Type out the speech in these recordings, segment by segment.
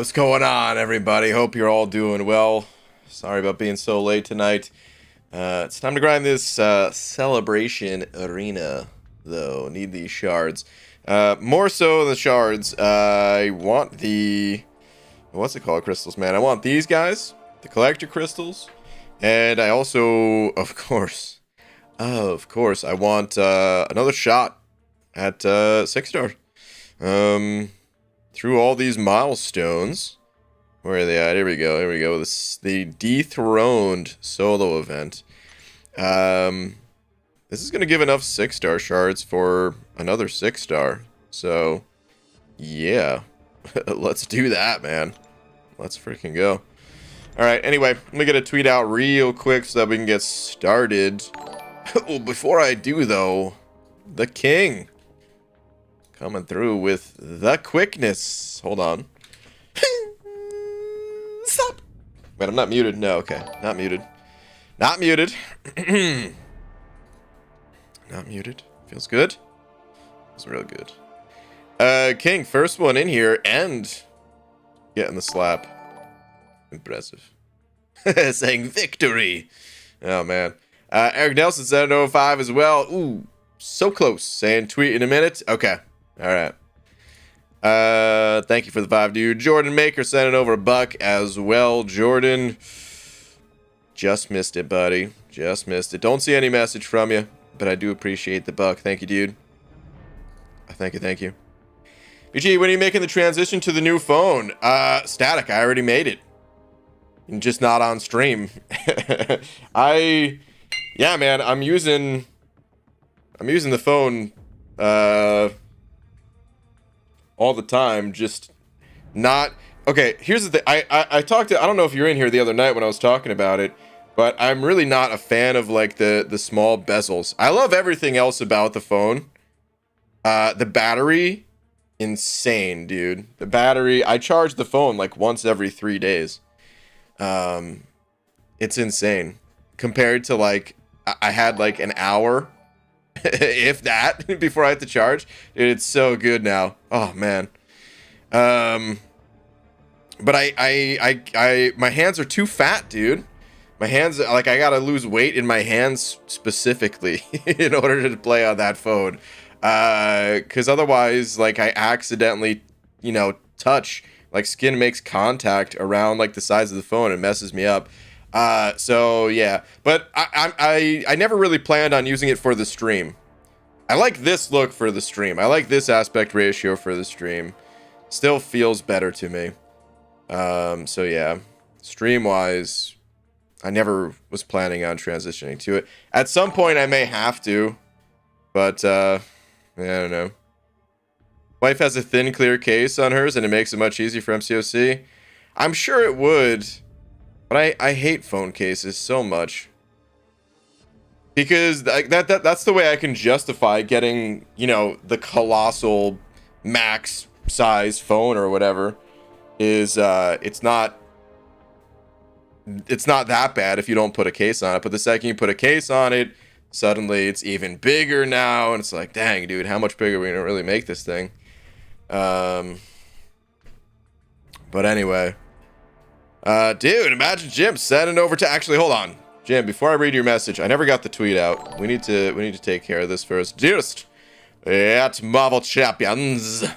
What's going on, everybody? Hope you're all doing well. Sorry about being so late tonight. It's time to grind this celebration arena, though. Need these shards. More so the shards. I want the... What's it called? Crystals, man. I want these guys, the collector crystals. And I also, of course, I want another shot at 6-star. Through all these milestones. Where are they at? Here we go. Here we go. This the dethroned solo event. This is gonna give enough 6-star shards for another 6-star. So, yeah, let's do that, man. Let's freaking go. All right. Anyway, let me get a tweet out real quick so that we can get started. Oh, before I do though, the king. Coming through with the quickness. Hold on. Stop. Wait, I'm not muted. No, okay. Not muted. Not muted. Not muted. Feels good. Feels real good. King, first one in here and getting the slap. Impressive. Saying victory. Oh, man. Eric Nelson said 05 as well. Ooh, so close. Saying tweet in a minute. Okay. All right. Thank you for the 5, dude. Jordan Maker sending over a buck as well. Jordan, just missed it, buddy. Just missed it. Don't see any message from you, but I do appreciate the buck. Thank you, dude. Thank you, thank you. BG, when are you making the transition to the new phone? Static. I already made it. Just not on stream. Yeah, man. I'm using the phone. All the time, just not okay. Here's the thing. I talked to, I don't know if you're in here the other night when I was talking about it, but I'm really not a fan of like the small bezels. I love everything else about the phone. The battery, insane, dude. The battery, I charge the phone like once every 3 days. It's insane compared to like I had like an hour if that before I had to charge. Dude, it's so good now. Oh man. But I my hands are too fat, dude. My hands, like, I gotta lose weight in my hands specifically in order to play on that phone. Cause otherwise, like, I accidentally, you know, touch, like, skin makes contact around like the sides of the phone and messes me up. So yeah, but I never really planned on using it for the stream. I like this look for the stream. I like this aspect ratio for the stream. Still feels better to me. So yeah, stream wise, I never was planning on transitioning to it. At some point I may have to, but, yeah, I don't know. Wife has a thin, clear case on hers and it makes it much easier for MCOC. I'm sure it would. But I hate phone cases so much. Because that's the way I can justify getting, you know, the colossal max size phone or whatever. Is it's not that bad if you don't put a case on it. But the second you put a case on it, suddenly it's even bigger now. And it's like, dang, dude, how much bigger are we gonna really make this thing? But anyway. Dude, imagine Jim sending over to, actually, hold on. Jim, before I read your message, I never got the tweet out. We need to take care of this first. Dearest, at Marvel Champions. What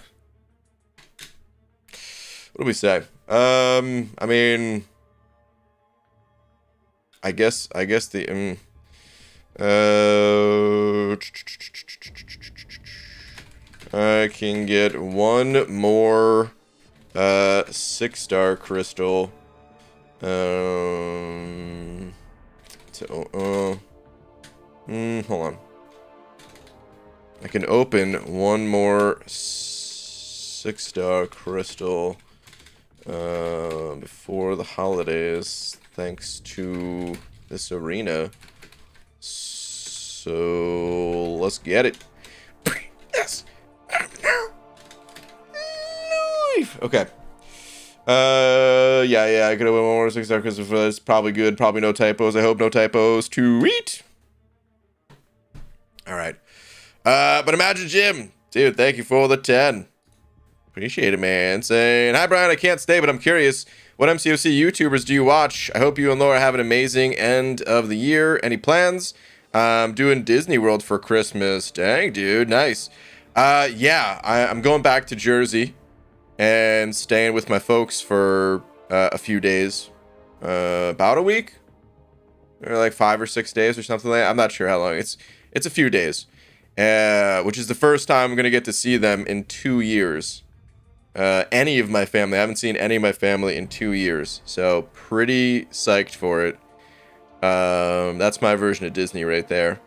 do we say? I mean, I guess the, I can get one more, 6-star crystal. Hold on. I can open one more 6-star crystal before the holidays, thanks to this arena. So let's get it. Yes. Okay. Yeah, I could have won one more 6-star crystal for this. Probably good. Probably no typos. I hope no typos. Tweet. All right. But imagine Jim. Dude, thank you for the 10. Appreciate it, man. Saying, hi, Brian. I can't stay, but I'm curious. What MCOC YouTubers do you watch? I hope you and Laura have an amazing end of the year. Any plans? I'm doing Disney World for Christmas. Dang, dude. Nice. Yeah, I'm going back to Jersey and staying with my folks for a few days. About a week? Or like 5 or 6 days or something like that. I'm not sure how long. It's a few days. Which is the first time I'm going to get to see them in 2 years. Any of my family. I haven't seen any of my family in 2 years. So pretty psyched for it. That's my version of Disney right there.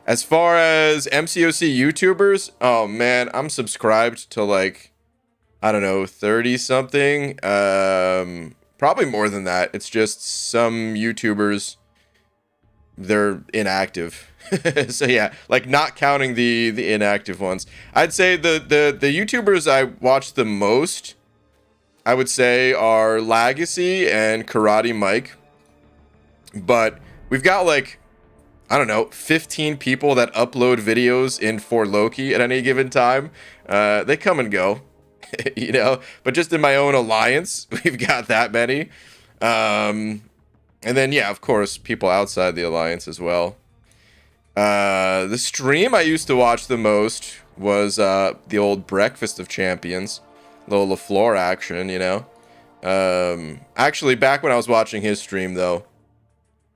As far as MCOC YouTubers, oh man, I'm subscribed to like, I don't know, 30 something. Probably more than that. It's just some YouTubers, they're inactive. So yeah, like not counting the inactive ones. I'd say the YouTubers I watch the most, I would say, are Legacy and Karate Mike. But we've got like, I don't know, 15 people that upload videos in For Loki at any given time. They come and go, you know. But just in my own alliance, we've got that many. And then, yeah, of course, people outside the alliance as well. The stream I used to watch the most was the old Breakfast of Champions. Little LaFleur action, you know. Actually, back when I was watching his stream, though,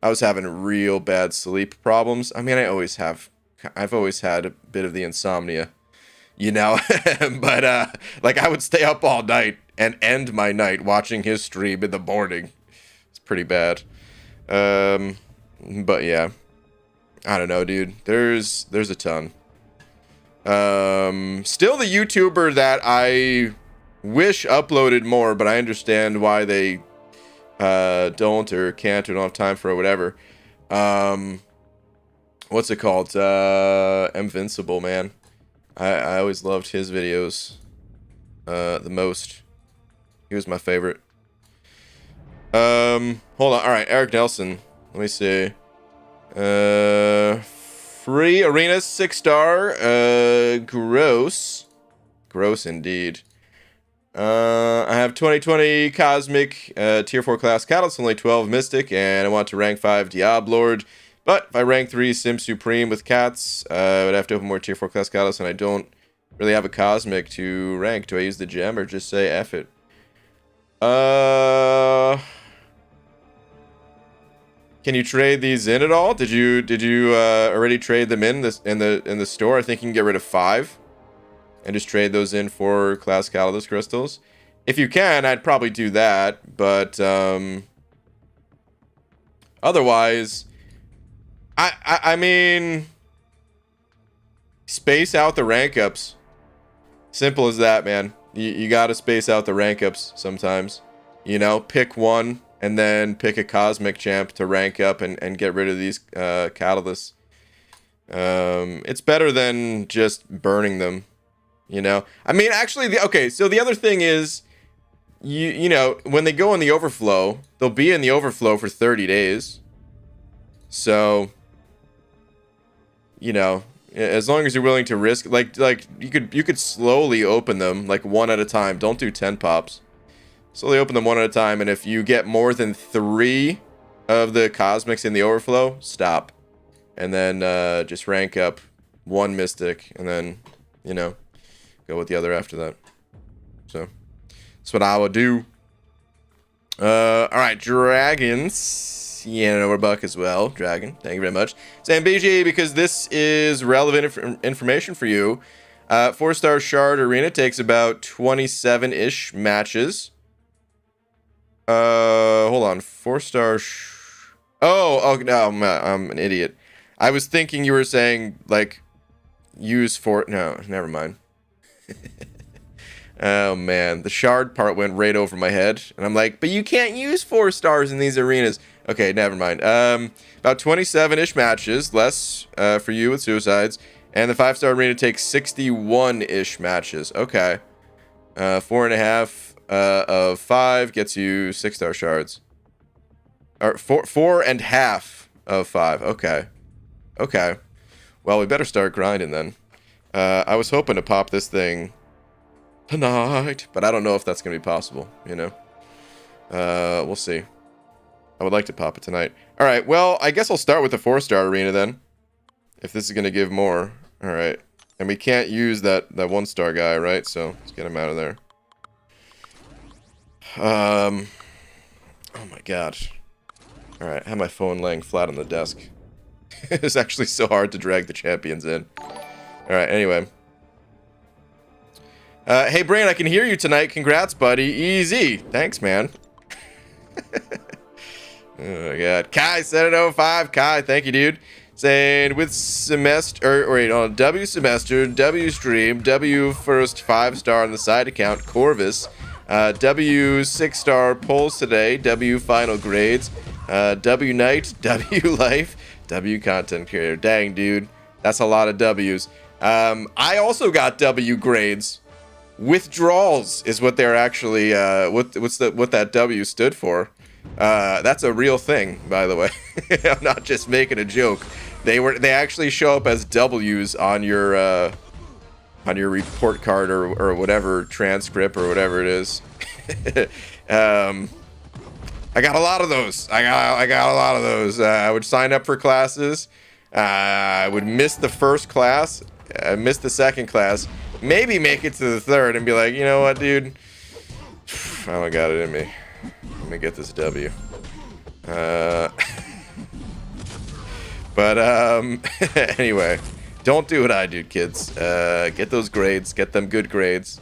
I was having real bad sleep problems. I mean, I've always had a bit of the insomnia, you know. But, like, I would stay up all night and end my night watching his stream in the morning. It's pretty bad. But, yeah. I don't know, dude. There's a ton. Still the YouTuber that I wish uploaded more, but I understand why they don't or can't or don't have time for or whatever. What's it called? Invincible, man. I always loved his videos the most. He was my favorite. Hold on. All right, Eric Nelson. Let me see. Free Arena 6-star. Gross indeed. I have 2020 Cosmic Tier 4 class Catalyst, only 12 Mystic, and I want to rank 5 Diablord. But if I rank 3 Sim Supreme with Cats, I would have to open more Tier 4 class Catalyst, and I don't really have a Cosmic to rank. Do I use the gem or just say F it? Can you trade these in at all? Did you already trade them in the store? I think you can get rid of 5 and just trade those in for class Catalyst crystals. If you can, I'd probably do that, but otherwise, I mean, space out the rank ups. Simple as that, man. You gotta space out the rank ups sometimes. You know, pick one and then pick a Cosmic Champ to rank up and get rid of these Catalysts. It's better than just burning them, you know? I mean, actually, okay, so the other thing is, you know, when they go in the overflow, they'll be in the overflow for 30 days. So, you know, as long as you're willing to risk, like you could slowly open them, like one at a time. Don't do 10 pops. Slowly open them one at a time, and if you get more than 3 of the Cosmics in the overflow, stop. And then just rank up 1 Mystic, and then, you know, go with the other after that. So, that's what I would do. Alright, Dragons. Yeah, no, we're Buck as well. Dragon, thank you very much. Sam BG, because this is relevant information for you. 4-star Shard Arena takes about 27-ish matches. Hold on. 4-star. Oh, no, I'm an idiot. I was thinking you were saying, like, use for. No, never mind. Oh, man. The shard part went right over my head. And I'm like, but you can't use 4 stars in these arenas. Okay, never mind. About 27-ish matches. Less for you with Suicides. And the 5-star arena takes 61-ish matches. Okay. 4.5. Of 5 gets you 6-star shards. Or 4.5 of 5. Okay. Well, we better start grinding then. I was hoping to pop this thing tonight. But I don't know if that's going to be possible, you know. We'll see. I would like to pop it tonight. All right, well, I guess I'll start with the 4-star arena then. If this is going to give more. All right. And we can't use that 1-star guy, right? So let's get him out of there. Oh my gosh. All right, I have my phone laying flat on the desk. It's actually so hard to drag the champions in. All right, anyway. Hey, Brain, I can hear you tonight. Congrats, buddy. Easy. Thanks, man. Oh my god. Kai 705. Kai, thank you, dude. Saying with semester, or wait, on W semester, W stream, W first 5-star on the side account, Corvus, W 6-star polls today, W final grades, W night, W life, W content creator. Dang, dude, that's a lot of W's. I also got W grades. Withdrawals is what they're actually what that W stood for. That's a real thing, by the way. I'm not just making a joke. They actually show up as W's on your report card or whatever, transcript or whatever it is. I got a lot of those. I got a lot of those. I would sign up for classes. I would miss the first class. Miss the second class. Maybe make it to the third and be like, you know what, dude? I don't got it in me. Let me get this W. But anyway, don't do what I do, kids. Get those grades. Get them good grades.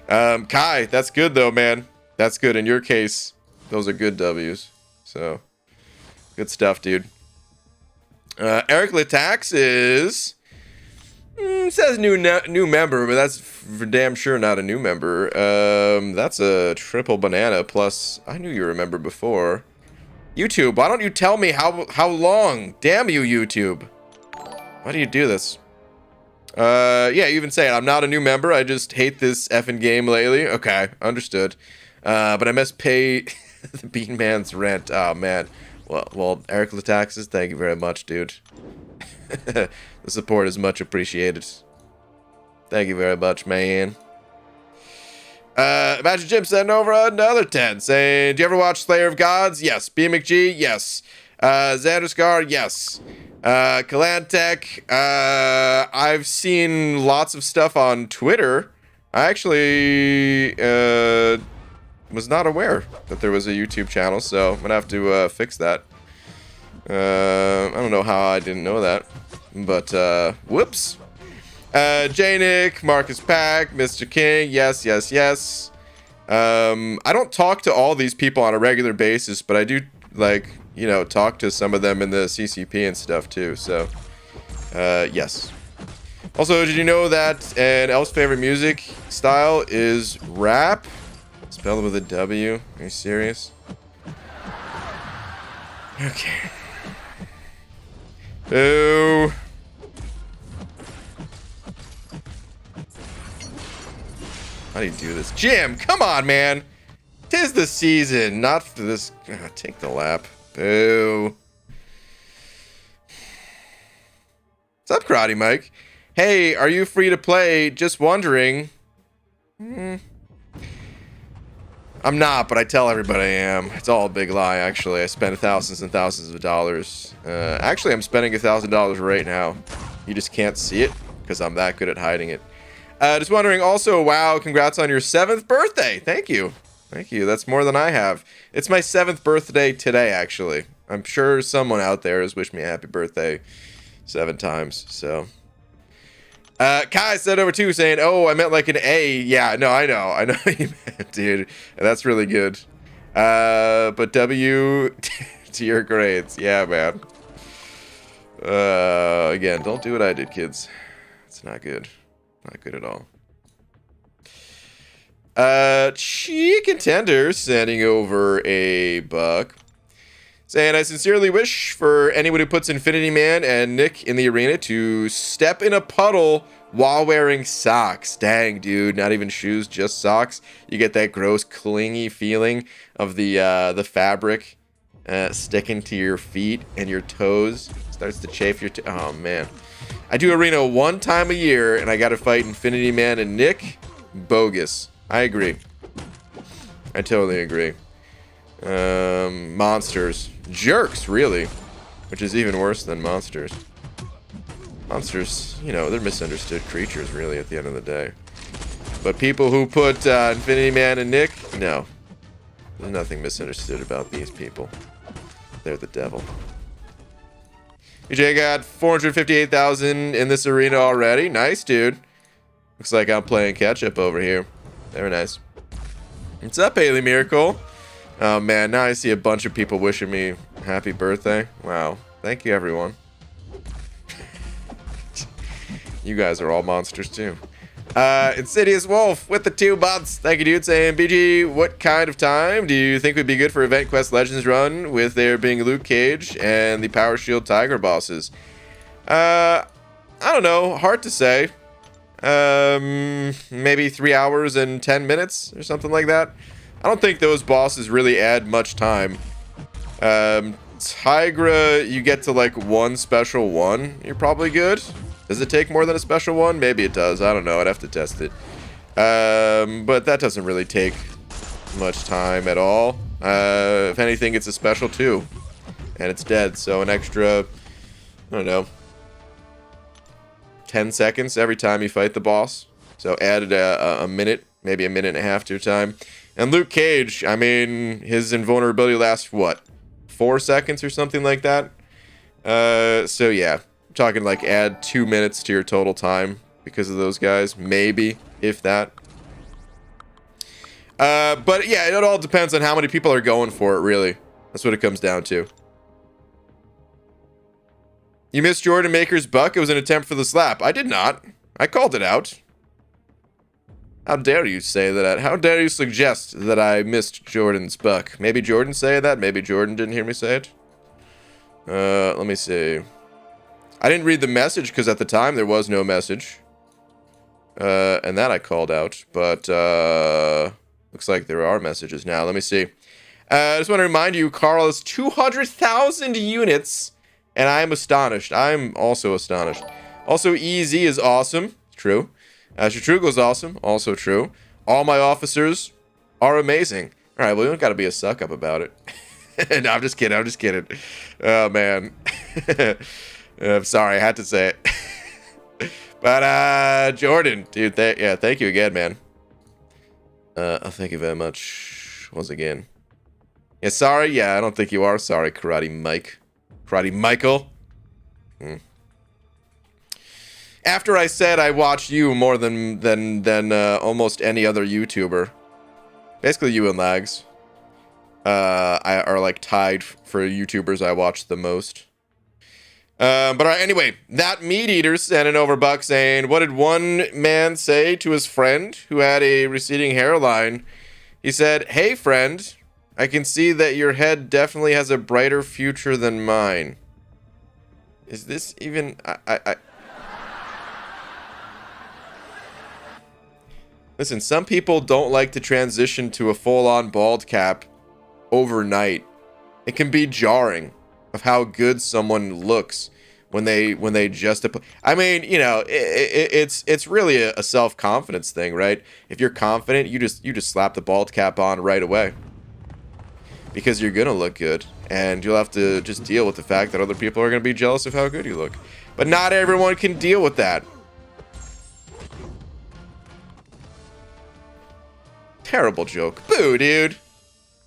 Kai, that's good though, man. That's good. In your case, those are good W's. So, good stuff, dude. Eric Latax is... says new member, but that's for damn sure not a new member. That's a triple banana plus. I knew you were a member before. YouTube, why don't you tell me how long? Damn you, YouTube. Why do you do this? Yeah, you even say it. I'm not a new member. I just hate this effing game lately. Okay, understood. But I must pay the Bean Man's rent. Oh man. Well, Eric Lataxis, thank you very much, dude. The support is much appreciated. Thank you very much, man. Imagine Jim sending over another 10 saying, do you ever watch Slayer of Gods? Yes. B McG? Yes. Xanderscar? Yes. Kalantech? I've seen lots of stuff on Twitter. I actually was not aware that there was a YouTube channel, so I'm gonna have to fix that. I don't know how I didn't know that, but whoops. J-Nick, Marcus Pack, Mr. King, yes. I don't talk to all these people on a regular basis, but I do, like, you know, talk to some of them in the CCP and stuff too, so yes. Also, did you know that an elf's favorite music style is rap? Spelled with a W? Are you serious? Okay. Oh. How do you do this? Jim, come on, man. 'Tis the season, not for this. Take the lap. Boo. What's up, Karate Mike? Hey, are you free to play? Just wondering. I'm not, but I tell everybody I am. It's all a big lie, actually. I spend thousands and thousands of dollars. Actually, I'm spending $1,000 right now. You just can't see it because I'm that good at hiding it. Just wondering also, wow, congrats on your 7th birthday. Thank you. Thank you. That's more than I have. It's my 7th birthday today, actually. I'm sure someone out there has wished me a happy birthday 7 times, so... Kai said over 2 saying, oh, I meant like an A. Yeah, no, I know what you meant, dude. That's really good. But W to your grades. Yeah, man. Again, don't do what I did, kids. It's not good. Not good at all. Chi Contender sending over a buck. Saying, I sincerely wish for anyone who puts Infinity Man and Nick in the arena to step in a puddle while wearing socks. Dang, dude, not even shoes, just socks. You get that gross, clingy feeling of the fabric sticking to your feet and your toes. Starts to chafe your oh, man. I do arena 1 time a year, and I got to fight Infinity Man and Nick. bogus. I agree. I totally agree. Monsters. Jerks, really. Which is even worse than monsters. Monsters, you know, they're misunderstood creatures, really, at the end of the day. But people who put Infinity Man and Nick, no. There's nothing misunderstood about these people. They're the devil. EJ got 458,000 in this arena already. Nice, dude. Looks like I'm playing catch-up over here. Very nice. What's up, Haley Miracle? Oh, man, now I see a bunch of people wishing me happy birthday. Wow. Thank you, everyone. You guys are all monsters, too. Insidious Wolf with the 2 months. Thank you, dude. Saying, BG, what kind of time do you think would be good for Event Quest Legends run with there being Luke Cage and the Power Shield Tiger bosses? I don't know. Hard to say. Maybe 3 hours and 10 minutes or something like that. I don't think those bosses really add much time. Tigra, you get to like one special one. You're probably good. Does it take more than a special one? Maybe it does. I don't know. I'd have to test it. But that doesn't really take much time at all. If anything, it's a special 2. And it's dead. So an extra, I don't know, 10 seconds every time you fight the boss. So added a minute, maybe a minute and a half to your time. And Luke Cage, I mean, his invulnerability lasts, what, 4 seconds or something like that? So yeah. Talking like add 2 minutes to your total time because of those guys, maybe, if that. But yeah, it all depends on how many people are going for it, really. That's what it comes down to. You missed Jordan Maker's buck? It was an attempt for the slap. I did not. I called it out. How dare you say that? How dare you suggest that I missed Jordan's buck? Maybe Jordan say that? Maybe Jordan didn't hear me say it? Let me see. I didn't read the message because at the time there was no message. And that I called out. But looks like there are messages now. Let me see. I just want to remind you, Carl has 200,000 units. And I'm astonished. I'm also astonished. Also, EZ is awesome. True. Shatrugo is awesome. Also true. All my officers are amazing. All right, well, you don't got to be a suck-up about it. No, I'm just kidding. I'm just kidding. Oh, man. I'm sorry, I had to say it. But, Jordan, dude, yeah, thank you again, man. Thank you very much once again. Yeah, sorry? Yeah, I don't think you are sorry, Karate Mike. Karate Michael. After I said I watch you more than almost any other YouTuber. Basically, you and Lags are like tied for YouTubers I watch the most. But all right, anyway, that meat eater sent an overbuck saying, what did one man say to his friend who had a receding hairline? He said, hey, friend, I can see that your head definitely has a brighter future than mine. Is this even... Listen, some people don't like to transition to a full-on bald cap overnight. It can be jarring of how good someone looks when they just... I mean, you know, it's really a self-confidence thing, right? If you're confident, you just slap the bald cap on right away. Because you're gonna look good. And you'll have to just deal with the fact that other people are gonna be jealous of how good you look. But not everyone can deal with that. Terrible joke. Boo, dude.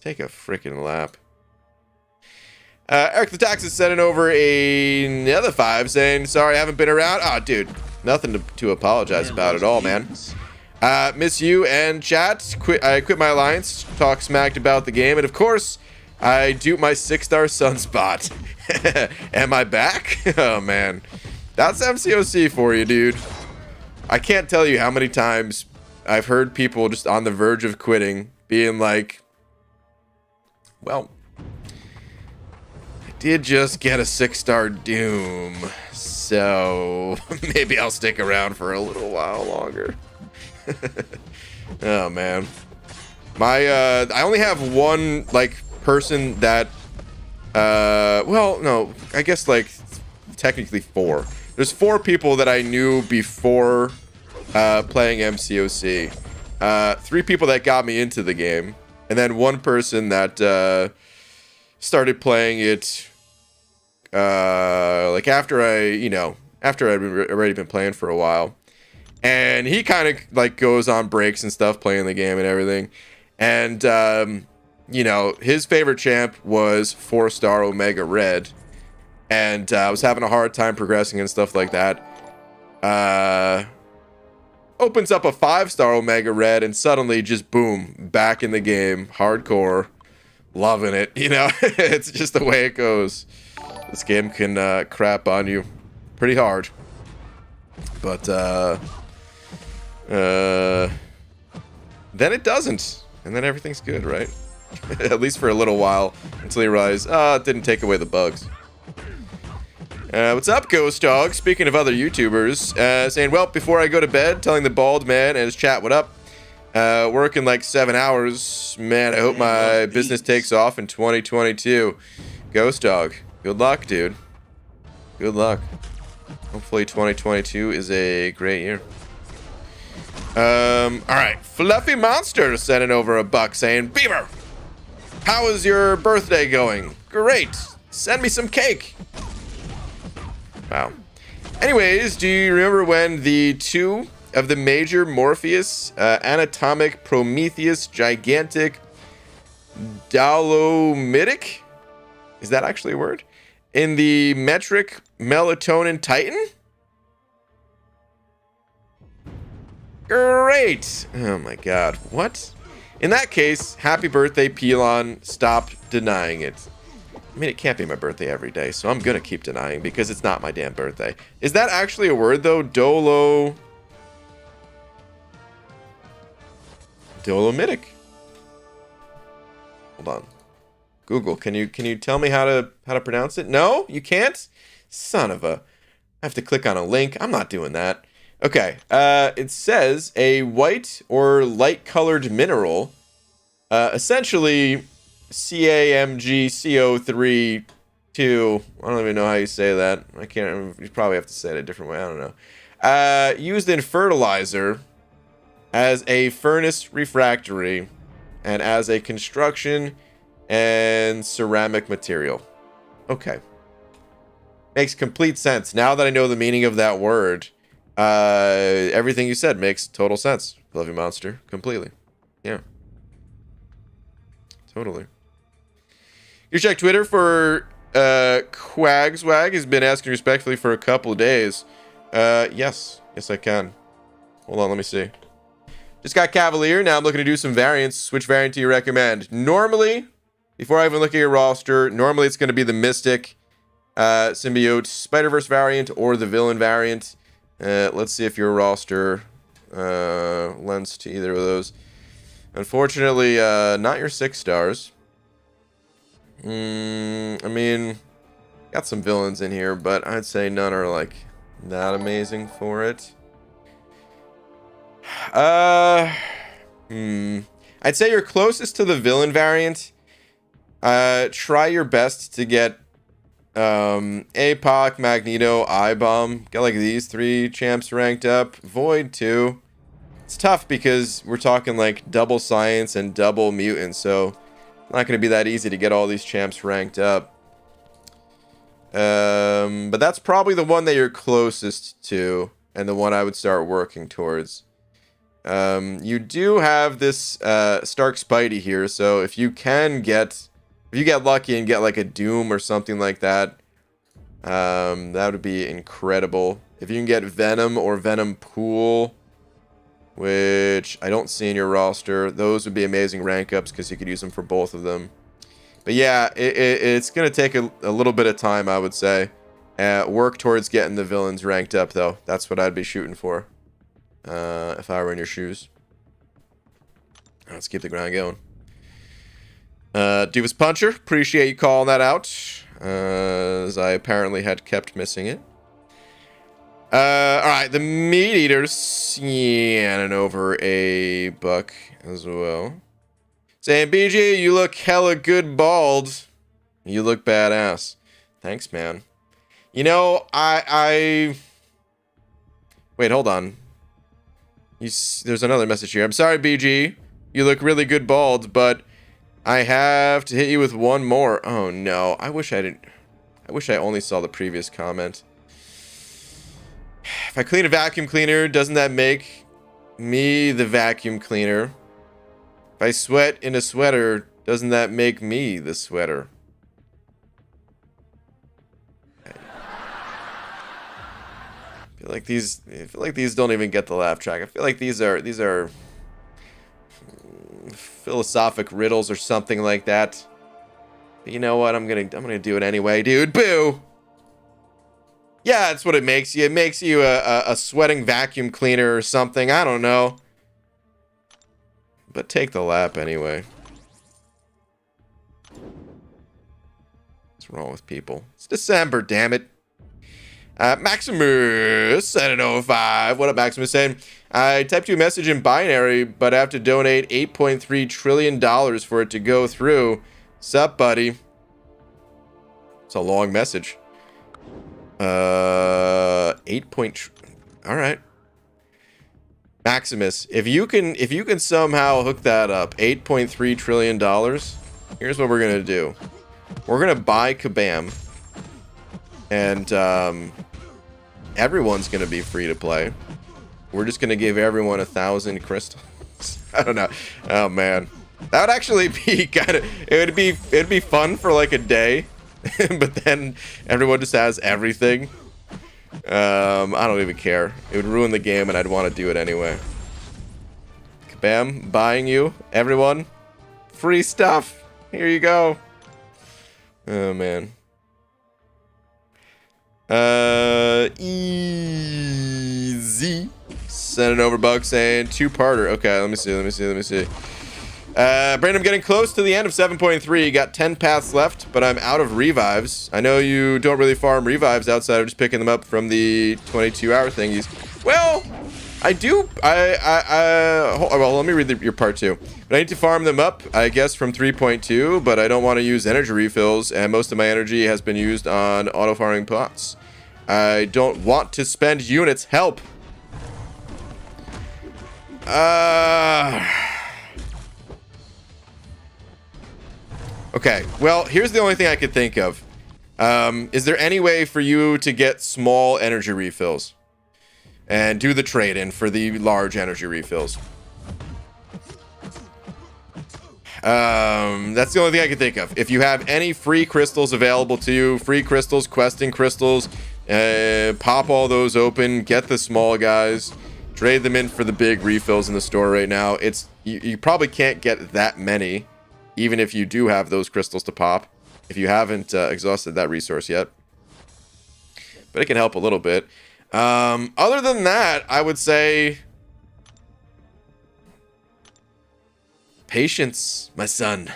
Take a freaking lap. Eric the Tax is sending over another 5 saying, sorry, I haven't been around. Oh, dude. Nothing to apologize about at all, man. Miss you and chat. I quit my alliance. Talk smacked about the game. And of course, I dupe my 6-star sunspot. Am I back? Oh, man. That's MCOC for you, dude. I can't tell you how many times I've heard people just on the verge of quitting being like, well, I did just get a 6-star Doom, so maybe I'll stick around for a little while longer. Oh, man. I only have one, like, person that, well, no, I guess, like, technically 4. There's 4 people that I knew before playing MCOC. 3 people that got me into the game, and then 1 person that started playing it like after I'd already been playing for a while. And he kind of like goes on breaks and stuff playing the game and everything. And his favorite champ was 4-star Omega Red. And I was having a hard time progressing and stuff like that. Opens up a 5-star Omega Red and suddenly just boom, back in the game, hardcore, loving it. It's just the way it goes. This game can crap on you pretty hard. But then it doesn't. And then everything's good, right? At least for a little while, until you realize, it didn't take away the bugs. What's up, Ghost Dog? Speaking of other YouTubers, saying, well, before I go to bed, telling the bald man and his chat what up. Working like 7 hours. Man, I hope my business takes off in 2022. Ghost Dog, good luck, dude. Good luck. Hopefully 2022 is a great year. Alright. Fluffy Monster sending over a buck saying, Beaver, how is your birthday going? Great. Send me some cake. Wow. Anyways, do you remember when the 2 of the major Morpheus, anatomic Prometheus, gigantic Dolomitic? Is that actually a word? In the metric melatonin Titan? Great! Oh my god, what? In that case, happy birthday, Pelon. Stop denying it. I mean, it can't be my birthday every day, so I'm gonna keep denying because it's not my damn birthday. Is that actually a word, though? Dolomitic. Hold on. Google, can you tell me how to pronounce it? No, you can't? Son of a... I have to click on a link. I'm not doing that. Okay. It says a white or light-colored mineral, essentially CAMgCO3 2. I don't even know how you say that. I can't remember. You probably have to say it a different way. I don't know. Used in fertilizer as a furnace refractory and as a construction and ceramic material. Okay. Makes complete sense. Now that I know the meaning of that word, everything you said makes total sense. Love you, Monster. Completely. Yeah. Totally. You check Twitter for Quagswag has been asking respectfully for a couple of days. Yes. Yes, I can. Hold on, let me see. Just got Cavalier. Now I'm looking to do some variants. Which variant do you recommend? Normally, before I even look at your roster, normally it's going to be the Mystic, Symbiote, Spider-Verse variant, or the Villain variant. Let's see if your roster lends to either of those. Unfortunately, not your 6 stars. I mean, got some villains in here, but I'd say none are like that amazing for it. I'd say you're closest to the Villain variant. Try your best to get APOC, Magneto, I-Bomb. Get like these 3 champs ranked up. Void too. It's tough because we're talking like double science and double mutant, so it's not going to be that easy to get all these champs ranked up. But that's probably the one that you're closest to and the one I would start working towards. You do have this Stark Spidey here, so if you get lucky and get like a Doom or something like that, that would be incredible. If you can get Venom or Venom Pool, which I don't see in your roster, those would be amazing rank ups because you could use them for both of them. But yeah, it's going to take a little bit of time, I would say. Work towards getting the villains ranked up, though. That's what I'd be shooting for if I were in your shoes. Let's keep the grind going. Divas Puncher, appreciate you calling that out, as I apparently had kept missing it. Alright, the Meat Eaters scanning over a buck as well. Saying, BG, you look hella good bald. You look badass. Thanks, man. You know, wait, hold on. There's another message here. I'm sorry, BG. You look really good bald, but I have to hit you with one more. Oh no, I wish I didn't. I wish I only saw the previous comment. If I clean a vacuum cleaner, doesn't that make me the vacuum cleaner? If I sweat in a sweater, doesn't that make me the sweater? I feel like these don't even get the laugh track. I feel like these are philosophic riddles or something like that. But you know what? I'm gonna do it anyway, dude. Boo! Yeah, that's what it makes you. It makes you a sweating vacuum cleaner or something. I don't know. But take the lap anyway. What's wrong with people? It's December, damn it. Maximus 705. What up, Maximus saying? I typed you a message in binary, but I have to donate $8.3 trillion for it to go through. Sup, buddy? It's a long message. 8 all right. Maximus, if you can somehow hook that up, $8.3 trillion, here's what we're gonna do. We're gonna buy Kabam, and everyone's gonna be free to play. We're just gonna give everyone 1,000 crystals. I don't know. Oh man, that would actually be it'd be fun for like a day, but then everyone just has everything. I don't even care. It would ruin the game, and I'd want to do it anyway. Kabam, buying you, everyone, free stuff. Here you go. Oh man. Easy. Send it over, Bug saying two-parter. Okay, let me see. Brandon, I'm getting close to the end of 7.3. Got 10 paths left, but I'm out of revives. I know you don't really farm revives outside of just picking them up from the 22-hour thingies. Well, I do. Well, let me read your part 2. But I need to farm them up, I guess, from 3.2, but I don't want to use energy refills, and most of my energy has been used on auto-farming pots. I don't want to spend units. Help! Okay, well, here's the only thing I could think of. Is there any way for you to get small energy refills? And do the trade-in for the large energy refills? That's the only thing I can think of. If you have any free crystals available to you, free crystals, questing crystals, pop all those open, get the small guys, trade them in for the big refills in the store right now. You probably can't get that many, even if you do have those crystals to pop, if you haven't exhausted that resource yet. But it can help a little bit. Other than that, I would say patience, my son.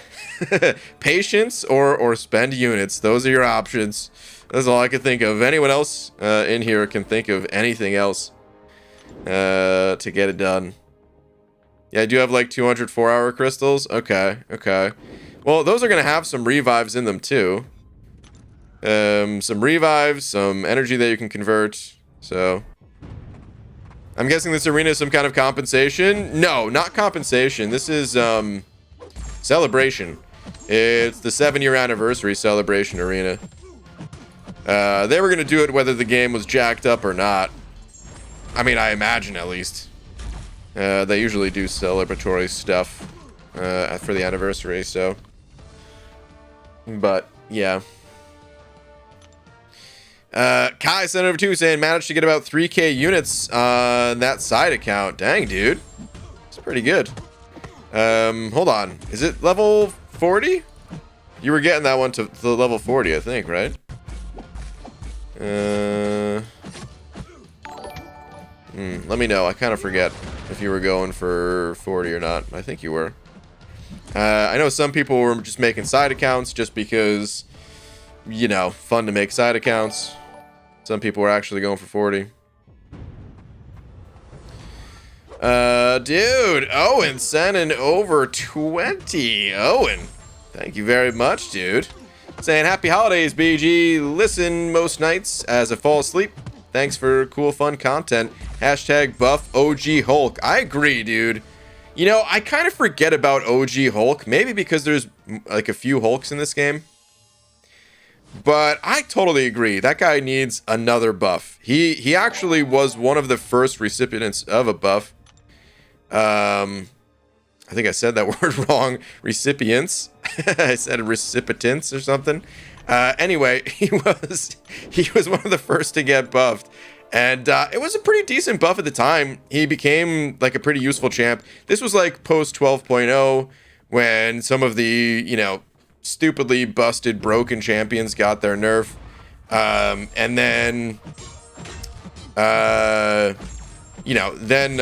Patience or spend units. Those are your options. That's all I can think of. Anyone else in here can think of anything else to get it done. Yeah, I do have like 204-hour crystals. Okay. Well, those are going to have some revives in them too. Some revives, some energy that you can convert. So, I'm guessing this arena is some kind of compensation. No, not compensation. This is celebration. It's the 7-year anniversary celebration arena. They were going to do it whether the game was jacked up or not. I mean, I imagine at least. They usually do celebratory stuff for the anniversary, so. But, yeah. Kai sent over 2 saying managed to get about 3k units on that side account. Dang, dude. It's pretty good. Hold on. Is it level 40? You were getting that one to the level 40, I think, right? Let me know. I kind of forget if you were going for 40 or not. I think you were. I know some people were just making side accounts just because, you know, fun to make side accounts. Some people were actually going for 40. Dude, Owen sending over 20. Owen, thank you very much, dude. Saying happy holidays, BG. Listen most nights as I fall asleep. Thanks for cool, fun content. Hashtag buff OG Hulk. I agree, dude. You know, I kind of forget about OG Hulk. Maybe because there's like a few Hulks in this game. But I totally agree. That guy needs another buff. He actually was one of the first recipients of a buff. I think I said that word wrong. Recipients. I said recipients or something. Anyway, he was one of the first to get buffed. And it was a pretty decent buff at the time. He became like a pretty useful champ. This was like post 12.0 when some of the, you know, stupidly busted broken champions got their nerf. And then you know, then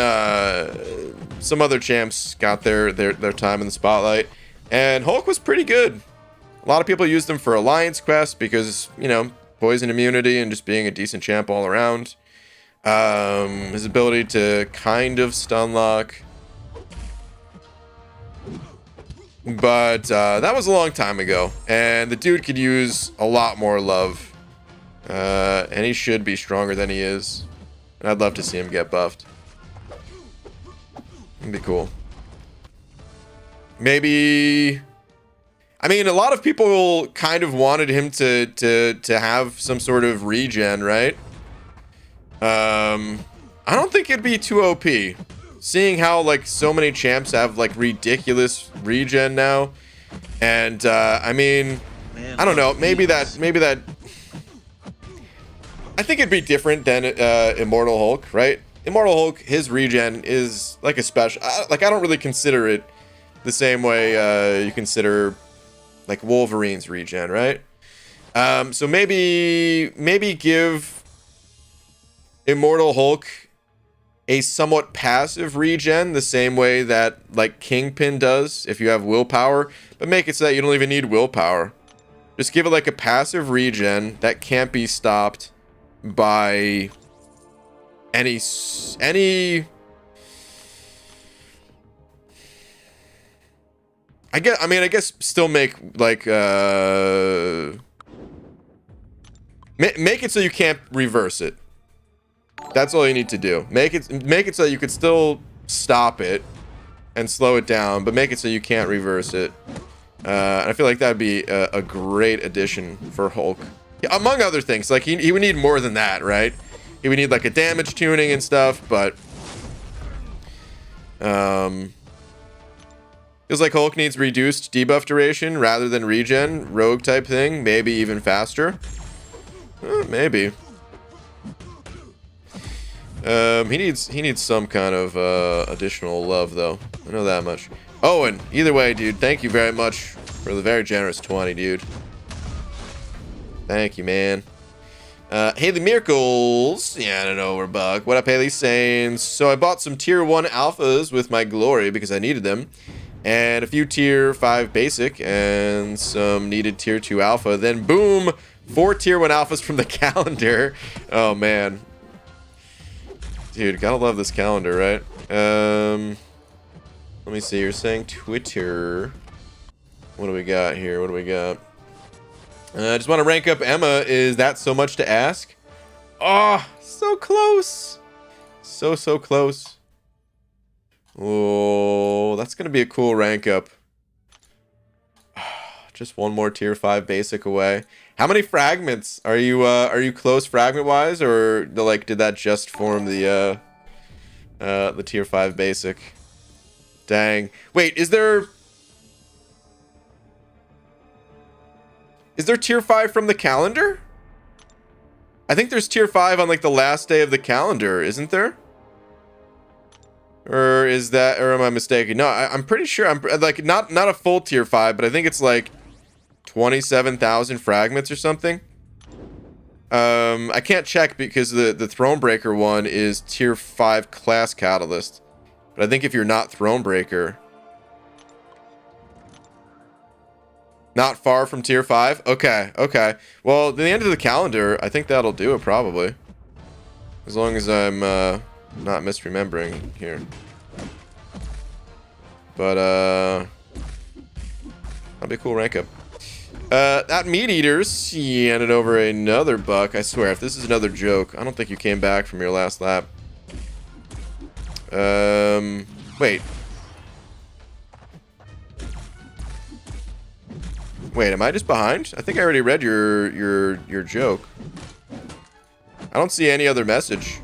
some other champs got their time in the spotlight, and Hulk was pretty good. A lot of people used him for Alliance Quest because, you know, poison immunity and just being a decent champ all around. His ability to kind of stun lock. But that was a long time ago, and the dude could use a lot more love. And he should be stronger than he is. And I'd love to see him get buffed. It'd be cool. Maybe... I mean, a lot of people kind of wanted him to have some sort of regen, right? I don't think it'd be too OP. Seeing how, like, so many champs have, like, ridiculous regen now. And, I mean, man, I don't know. Maybe that... I think it'd be different than Immortal Hulk, right? Immortal Hulk, his regen is, like, a special... I don't really consider it the same way you consider, like, Wolverine's regen, right? So maybe give Immortal Hulk a somewhat passive regen, the same way that, like, Kingpin does if you have willpower, but make it so that you don't even need willpower. Just give it, like, a passive regen that can't be stopped by any I guess still make, like, make it so you can't reverse it. That's all you need to do. Make it so you could still stop it and slow it down, but make it so you can't reverse it. And I feel like that'd be a great addition for Hulk. Yeah, among other things, like he would need more than that, right? He would need, like, a damage tuning and stuff, but feels like Hulk needs reduced debuff duration rather than regen, rogue type thing, maybe even faster. Maybe. He needs some kind of additional love, though. I know that much. Oh, and either way, dude, thank you very much for the very generous 20, dude. Thank you, man. Haley Miracles. Yeah, I don't know, we're bug. What up, Haley? Saying, so I bought some tier 1 alphas with my glory because I needed them, and a few tier 5 basic and some needed tier 2 alpha. Then boom, 4 tier 1 alphas from the calendar. Oh man, dude, gotta love this calendar, right? Let me see. You're saying Twitter. What do we got here? What do we got? I just want to rank up Emma. Is that so much to ask? Oh, so close. So close. Oh, that's going to be a cool rank up. Just one more tier 5 basic away. How many fragments? Are you close fragment wise, or like did that just form the tier 5 basic? Dang. Wait, is there tier 5 from the calendar? I think there's tier 5 on, like, the last day of the calendar, isn't there? Or is that, or am I mistaken? No, I'm pretty sure. I'm like not a full tier 5, but I think it's like 27,000 fragments or something. I can't check because the Thronebreaker one is tier 5 class catalyst. But I think if you're not Thronebreaker, not far from tier 5? Okay. Well, at the end of the calendar, I think that'll do it, probably. As long as I'm not misremembering here. But, that'll be a cool rank up. That meat eaters, he handed over another buck. I swear, if this is another joke, I don't think you came back from your last lap. Wait. Wait, am I just behind? I think I already read your joke. I don't see any other message.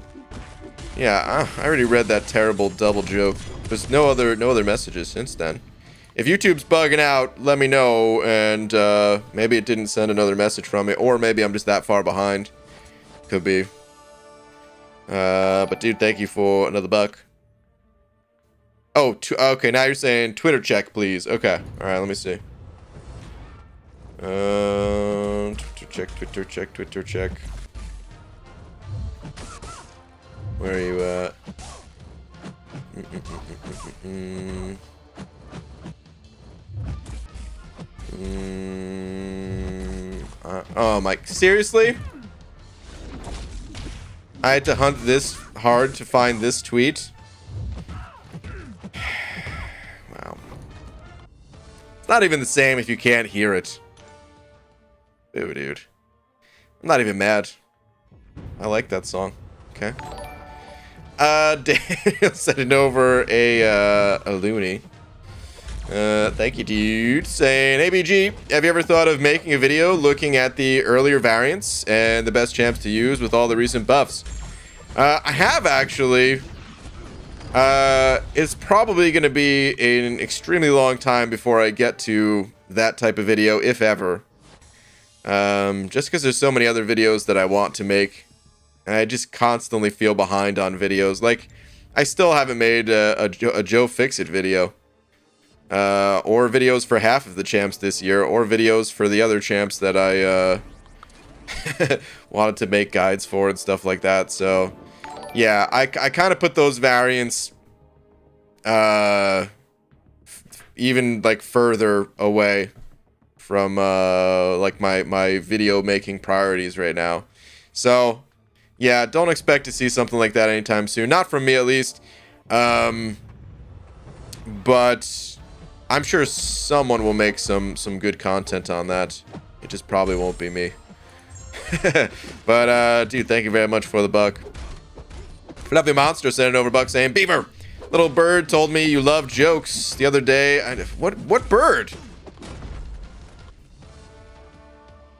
Yeah, I already read that terrible double joke. There's no other messages since then. If YouTube's bugging out, let me know, and maybe it didn't send another message from me, or maybe I'm just that far behind. Could be. But dude, thank you for another buck. Oh, okay, now you're saying Twitter check, please. Okay, alright, let me see. Twitter check. Where are you at? Oh my, seriously? I had to hunt this hard to find this tweet? Wow. It's not even the same if you can't hear it. Ooh, dude. I'm not even mad. I like that song. Okay. Daniel sending over a loony. Thank you, dude. Saying, hey, BG, have you ever thought of making a video looking at the earlier variants and the best champs to use with all the recent buffs? I have, actually. It's probably going to be an extremely long time before I get to that type of video, if ever. Just because there's so many other videos that I want to make. And I just constantly feel behind on videos. Like, I still haven't made a Joe Fix-It video. Or videos for half of the champs this year. Or videos for the other champs that I wanted to make guides for and stuff like that. So, yeah, I kind of put those variants even, like, further away from, like, my video making priorities right now. So, yeah, don't expect to see something like that anytime soon. Not from me, at least. But I'm sure someone will make some good content on that. It just probably won't be me. But, dude, thank you very much for the buck. Fluffy Monster sent it over buck saying, Beaver, little bird told me you love jokes the other day. What bird?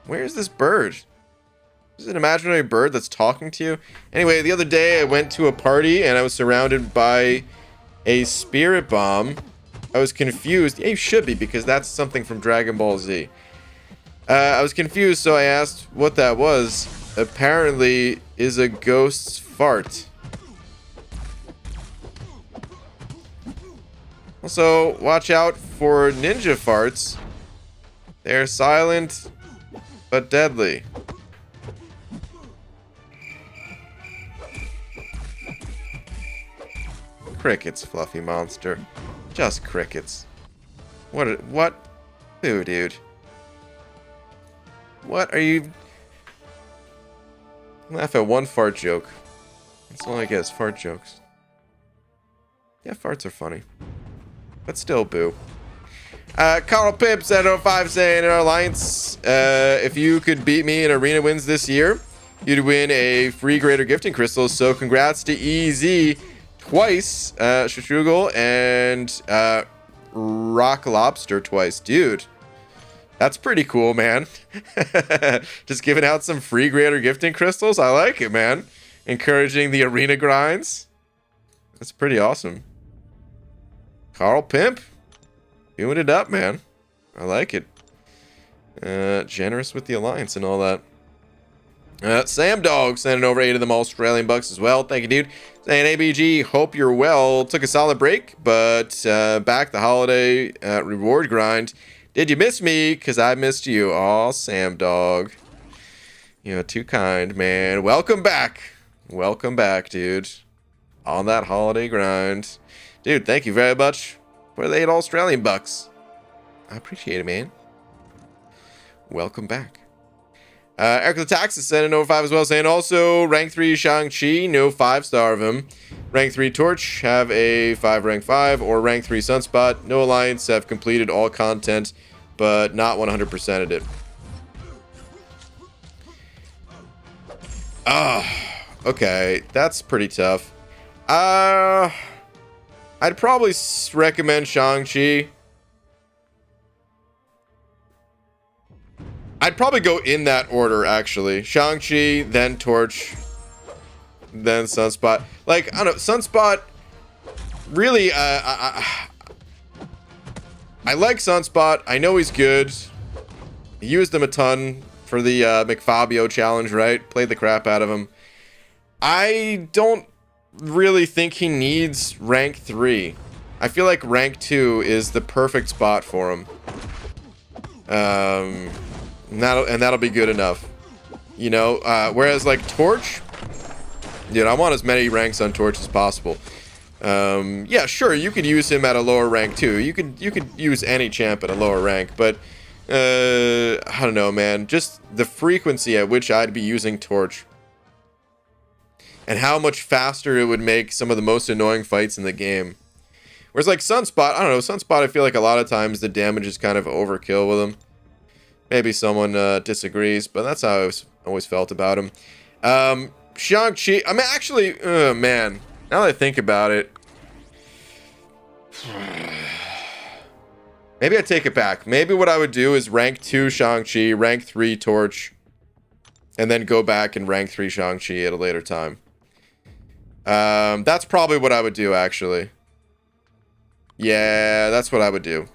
Where's this bird? Is it an imaginary bird that's talking to you? Anyway, the other day I went to a party and I was surrounded by a spirit bomb. I was confused. Yeah, you should be, because that's something from Dragon Ball Z. I was confused, so I asked what that was. Apparently, is a ghost's fart. Also, watch out for ninja farts. They're silent, but deadly. Crickets, Fluffy Monster. Just crickets. What? Ooh, dude. What are you... Laugh at one fart joke. That's all I get is fart jokes. Yeah, farts are funny. But still, boo. Carl Pips at 05 saying in our alliance, if you could beat me in arena wins this year, you'd win a free greater gifting crystal. So congrats to EZ twice, Shushugel, and Rock Lobster twice. Dude, that's pretty cool, man. Just giving out some free greater gifting crystals. I like it, man. Encouraging the arena grinds. That's pretty awesome. Carl Pimp, doing it up, man. I like it. Generous with the alliance and all that. Sam Dog sending over 8 of them Australian bucks as well. Thank you, dude. Saying, ABG, hope you're well. Took a solid break, but back the holiday reward grind. Did you miss me? Because I missed you. Aw, Sam Dog. You're too kind, man. Welcome back. Welcome back, dude. On that holiday grind. Dude, thank you very much for the 8 Australian bucks. I appreciate it, man. Welcome back. Eric the Tax is sending over 5 as well, saying also rank 3 Shang-Chi, no 5-star of him. Rank 3 Torch, have a 5 rank 5, or rank 3 Sunspot, no alliance, have completed all content but not 100%ed it. Okay, that's pretty tough. I'd probably recommend Shang-Chi. I'd probably go in that order, actually. Shang-Chi, then Torch, then Sunspot. Like, I don't know, Sunspot, really, I like Sunspot. I know he's good. Used him a ton for the McFabio challenge, right? Played the crap out of him. I don't really think he needs rank 3. I feel like rank 2 is the perfect spot for him. And that'll be good enough. You know, whereas like Torch, dude, I want as many ranks on Torch as possible. Yeah, sure, you could use him at a lower rank too. You could use any champ at a lower rank, but I don't know, man. Just the frequency at which I'd be using Torch and how much faster it would make some of the most annoying fights in the game. Whereas like Sunspot, I don't know, Sunspot I feel like a lot of times the damage is kind of overkill with him. Maybe someone disagrees, but that's how I always felt about him. Shang-Chi, I mean, actually, man, now that I think about it, maybe I take it back. Maybe what I would do is rank 2 Shang-Chi, rank 3 Torch, and then go back and rank 3 Shang-Chi at a later time. That's probably what I would do, actually. Yeah, that's what I would do.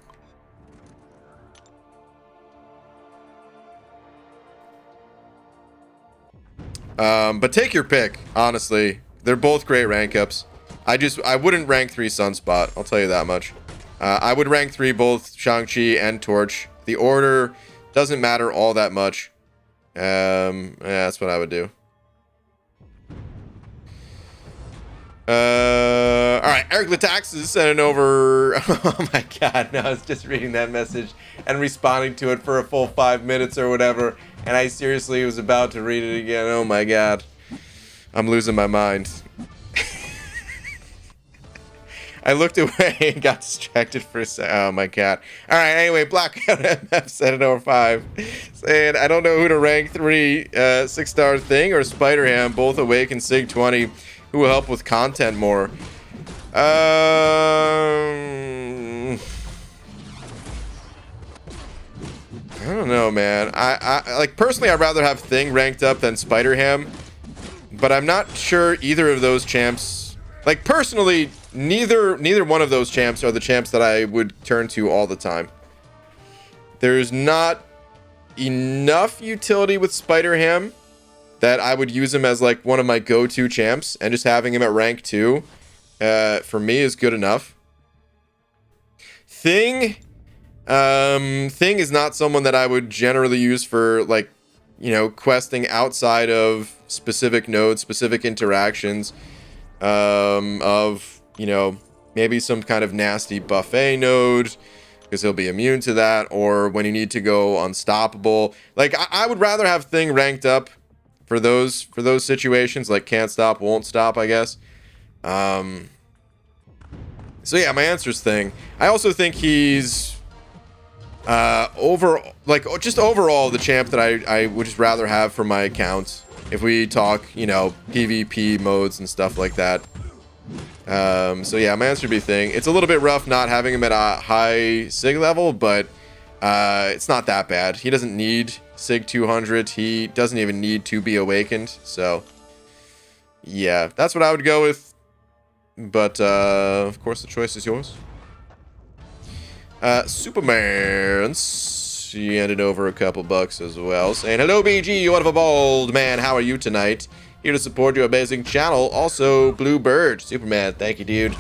But take your pick, honestly. They're both great rank ups. I wouldn't rank 3 Sunspot, I'll tell you that much. I would rank 3 both Shang-Chi and Torch. The order doesn't matter all that much. Yeah, that's what I would do. Alright, Eric Latax is sending over... Oh my god, no, I was just reading that message and responding to it for a full 5 minutes or whatever, and I seriously was about to read it again. Oh my god. I'm losing my mind. I looked away and got distracted for a second. Oh my god. Alright, anyway, Blackout MF sent it over 5. Saying, I don't know who to rank 3, 6-star Thing or Spider-Ham, both awake in Sig 20. Who will help with content more? I don't know, man. I like personally, I'd rather have Thing ranked up than Spider-Ham, but I'm not sure either of those champs. Like personally, neither one of those champs are the champs that I would turn to all the time. There's not enough utility with Spider-Ham that I would use him as like one of my go-to champs, and just having him at rank 2 for me is good enough. Thing is not someone that I would generally use for like, you know, questing outside of specific nodes, specific interactions, of, you know, maybe some kind of nasty buffet node, because he'll be immune to that, or when you need to go unstoppable. Like I would rather have Thing ranked up for those situations, like can't stop, won't stop, I guess. So yeah, my answer's Thing. I also think he's overall the champ that I would just rather have for my account. If we talk, you know, PvP modes and stuff like that. So yeah, my answer would be Thing. It's a little bit rough not having him at a high Sig level, but it's not that bad. He doesn't need Sig 200. He doesn't even need to be awakened. So yeah, that's what I would go with. But of course, the choice is yours. Superman, she handed over a couple bucks as well, saying, hello BG, you one of a bald man, how are you tonight? Here to support your amazing channel. Also, Blue Bird. Superman, thank you, dude.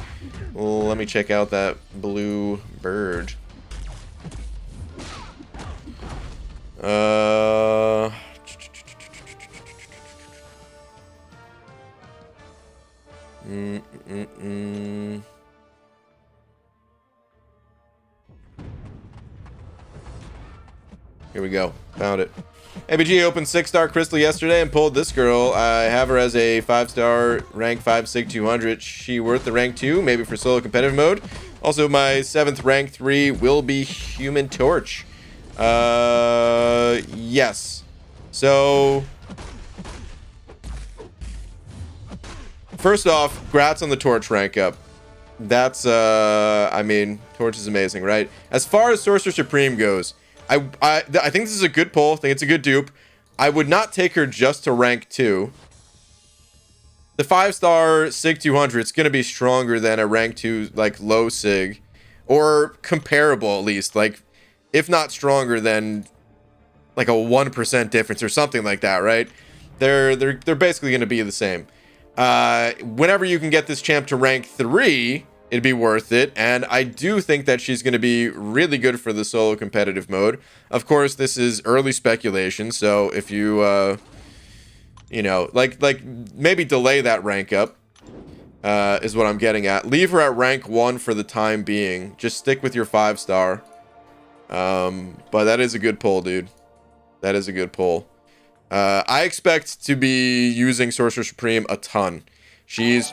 Well, let me check out that Blue Bird. Here we go. Found it. ABG opened 6-star Crystal yesterday and pulled this girl. I have her as a 5-star rank 5 Sig 200. She worth the rank 2, maybe for solo competitive mode. Also, my 7th rank 3 will be Human Torch. Yes. So, first off, grats on the Torch rank up. That's, I mean, Torch is amazing, right? As far as Sorcerer Supreme goes, I think this is a good pull. I think it's a good dupe. I would not take her just to rank 2. The 5-star Sig 200, it's going to be stronger than a rank 2, like, low Sig. Or comparable, at least. Like, if not stronger than, like, a 1% difference or something like that, right? They're basically going to be the same. Whenever you can get this champ to rank 3, it'd be worth it. And I do think that she's going to be really good for the solo competitive mode. Of course, this is early speculation. So if you, you know, like maybe delay that rank up, is what I'm getting at. Leave her at rank 1 for the time being. Just stick with your 5-star. But that is a good pull, dude. That is a good pull. I expect to be using Sorcerer Supreme a ton. She's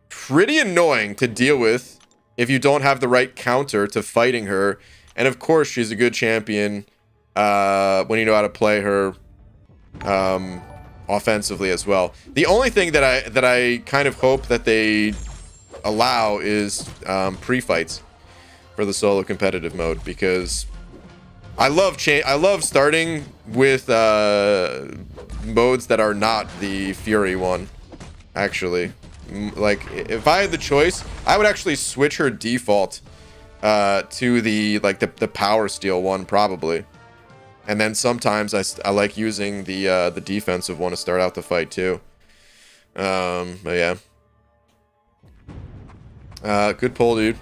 pretty annoying to deal with if you don't have the right counter to fighting her. And of course, she's a good champion when you know how to play her offensively as well. The only thing that I kind of hope that they allow is pre-fights for the solo competitive mode, because I love starting with modes that are not the Fury one. Actually, like, if I had the choice, I would actually switch her default to the Power Steel one probably, and then sometimes I like using the defensive one to start out the fight too. But yeah, good pull, dude.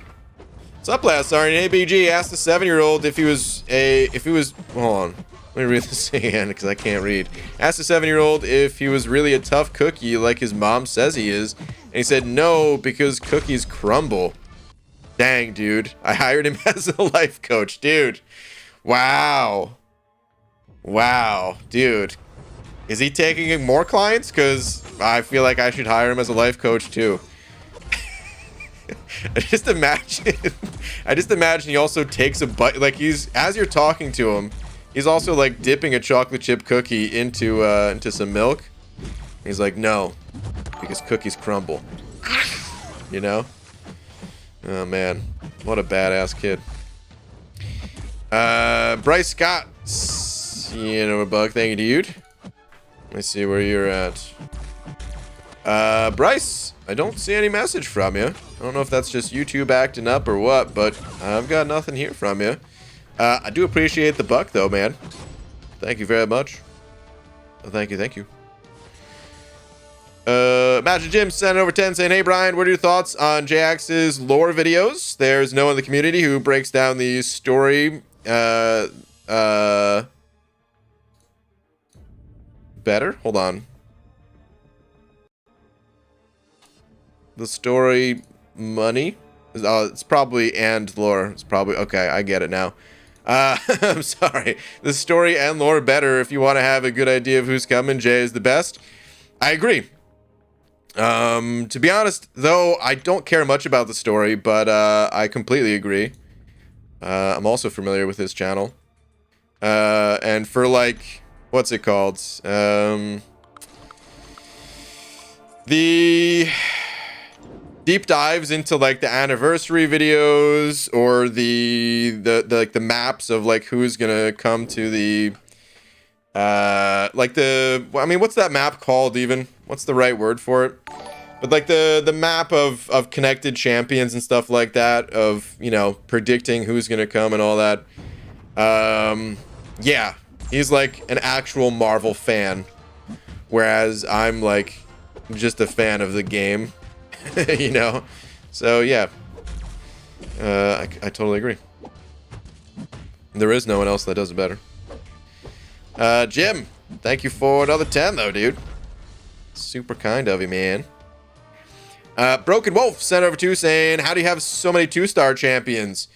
What's up, last Sorry, ABG asked the 7-year-old if he was hold on, let me read this again because I can't read. Asked the 7-year-old if he was really a tough cookie like his mom says he is, and he said no because cookies crumble. Dang, dude, I hired him as a life coach, dude. Wow, dude, is he taking more clients? Because I feel like I should hire him as a life coach too. I just imagine he also takes a bite, like, he's, as you're talking to him, he's also like dipping a chocolate chip cookie into some milk. He's like, no, because cookies crumble. You know? Oh man, what a badass kid. Bryce Scott, you know, a bug. Thank you, dude. Let me see where you're at. Bryce, I don't see any message from you. I don't know if that's just YouTube acting up or what, but I've got nothing here from you. I do appreciate the buck, though, man. Thank you very much. Thank you. Magic Jim sent over 10 saying, hey, Brian, what are your thoughts on JAX's lore videos? There's no one in the community who breaks down the story better. Hold on. The story money? It's probably and lore. It's probably okay. I get it now. I'm sorry. The story and lore better if you want to have a good idea of who's coming. Jay is the best. I agree. To be honest, though, I don't care much about the story, but I completely agree. I'm also familiar with his channel. And for like, what's it called? The deep dives into like the anniversary videos or the like the maps of like who's gonna come to the like the, I mean, what's that map called even? What's the right word for it? But like the map of connected champions and stuff like that, of, you know, predicting who's gonna come and all that. Yeah, he's like an actual Marvel fan, whereas I'm like just a fan of the game. You know, so yeah, I totally agree. There is no one else that does it better. Jim, thank you for another 10 though, dude. Super kind of you, man. Broken Wolf sent over 2 saying, how do you have so many 2-star champions?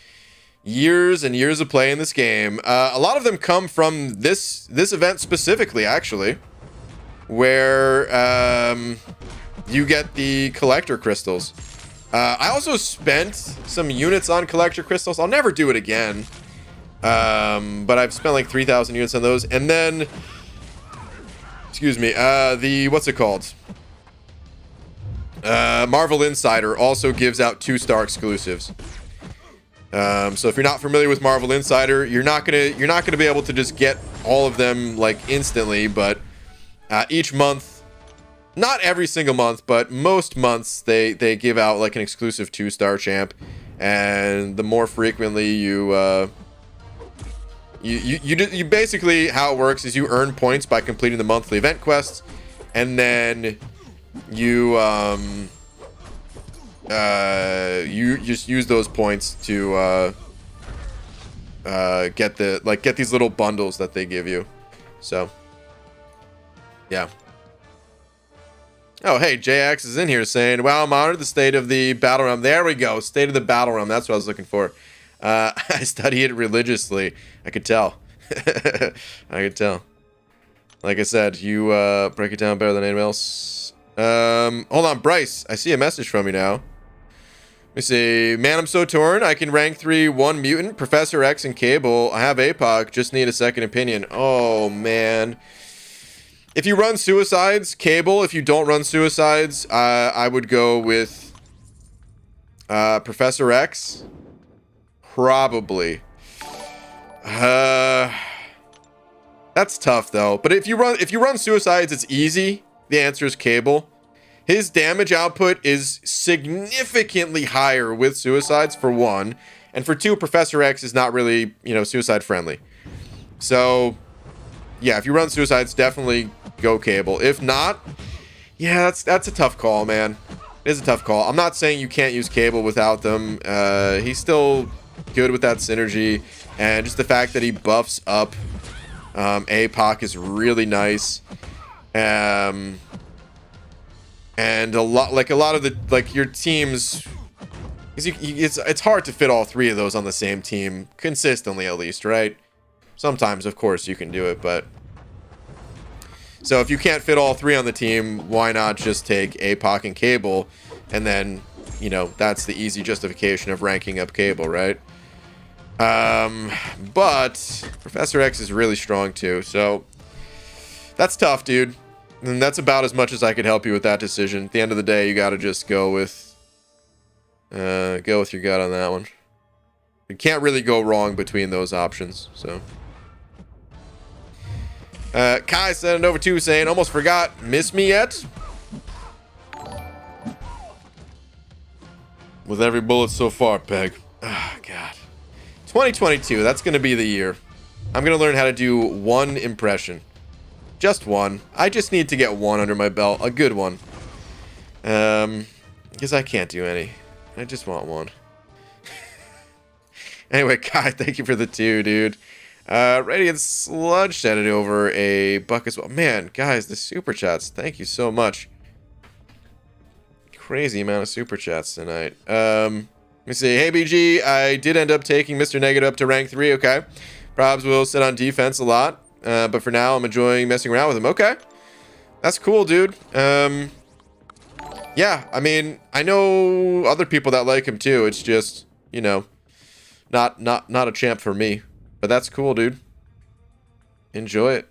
Years and years of playing this game. A lot of them come from this event specifically, actually, where you get the collector crystals. I also spent some units on collector crystals. I'll never do it again. But I've spent like 3,000 units on those. And then, excuse me, what's it called? Marvel Insider also gives out 2-star exclusives. So if you're not familiar with Marvel Insider, you're not gonna be able to just get all of them like instantly, but each month, not every single month, but most months they give out like an exclusive 2-star champ, and the more frequently you basically, how it works is you earn points by completing the monthly event quests, and then you just use those points to get these little bundles that they give you. So yeah. Oh, hey, JX is in here saying, wow, I'm honored the state of the battle realm. There we go. State of the battle realm. That's what I was looking for. I study it religiously. I could tell. I could tell. Like I said, you break it down better than anyone else. Hold on, Bryce. I see a message from you now. Let me see. Man, I'm so torn. I can rank 3, 1 mutant, Professor X, and Cable. I have APOC. Just need a second opinion. Oh, man. If you run Suicides, Cable. If you don't run Suicides, I would go with Professor X. Probably. That's tough though. But if you run Suicides, it's easy. The answer is Cable. His damage output is significantly higher with Suicides, for one, and for two, Professor X is not really, suicide friendly. So yeah, if you run Suicides, definitely go Cable. If not, yeah, that's a tough call, man. It is a tough call. I'm not saying you can't use Cable without them. He's still good with that synergy, and just the fact that he buffs up APOC is really nice. And a lot of the your teams, it's hard to fit all 3 of those on the same team consistently, at least, right? Sometimes, of course, you can do it, but so if you can't fit all 3 on the team, why not just take APOC and Cable, and then that's the easy justification of ranking up Cable, right? But Professor X is really strong too, so that's tough, dude. And that's about as much as I could help you with that decision. At the end of the day, you gotta just go with your gut on that one. You can't really go wrong between those options, so. Kai sent it over too, saying, almost forgot, miss me yet? With every bullet so far, Peg. Ah, God. 2022, that's going to be the year. I'm going to learn how to do 1 impression. Just 1. I just need to get 1 under my belt. A good one. Because I can't do any. I just want 1. Anyway, Kai, thank you for the 2, dude. Radiant Sludge sent it over a buck as well. Man, guys, the super chats. Thank you so much. Crazy amount of super chats tonight. Let me see. Hey, BG, I did end up taking Mr. Negative up to rank 3. Okay. Probs will sit on defense a lot. But for now, I'm enjoying messing around with him. Okay. That's cool, dude. Yeah, I mean, I know other people that like him too. It's just, not a champ for me. But that's cool, dude. Enjoy it.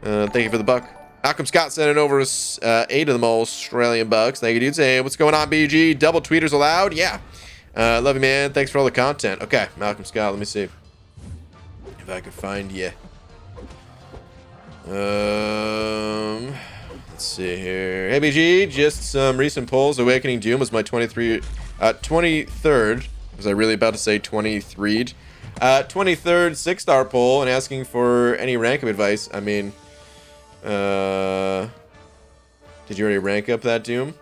Thank you for the buck. Malcolm Scott sent it over 8 of them Australian bucks. Thank you, dude. Hey, what's going on, BG? Double tweeters allowed? Yeah. Love you, man. Thanks for all the content. Okay, Malcolm Scott, let me see if I can find you. Let's see here. Hey, BG, just some recent polls. Awakening Doom was my 23rd. Was I really about to say 23rd? 23rd 6-star poll, and asking for any rank up advice. I mean, did you already rank up that Doom?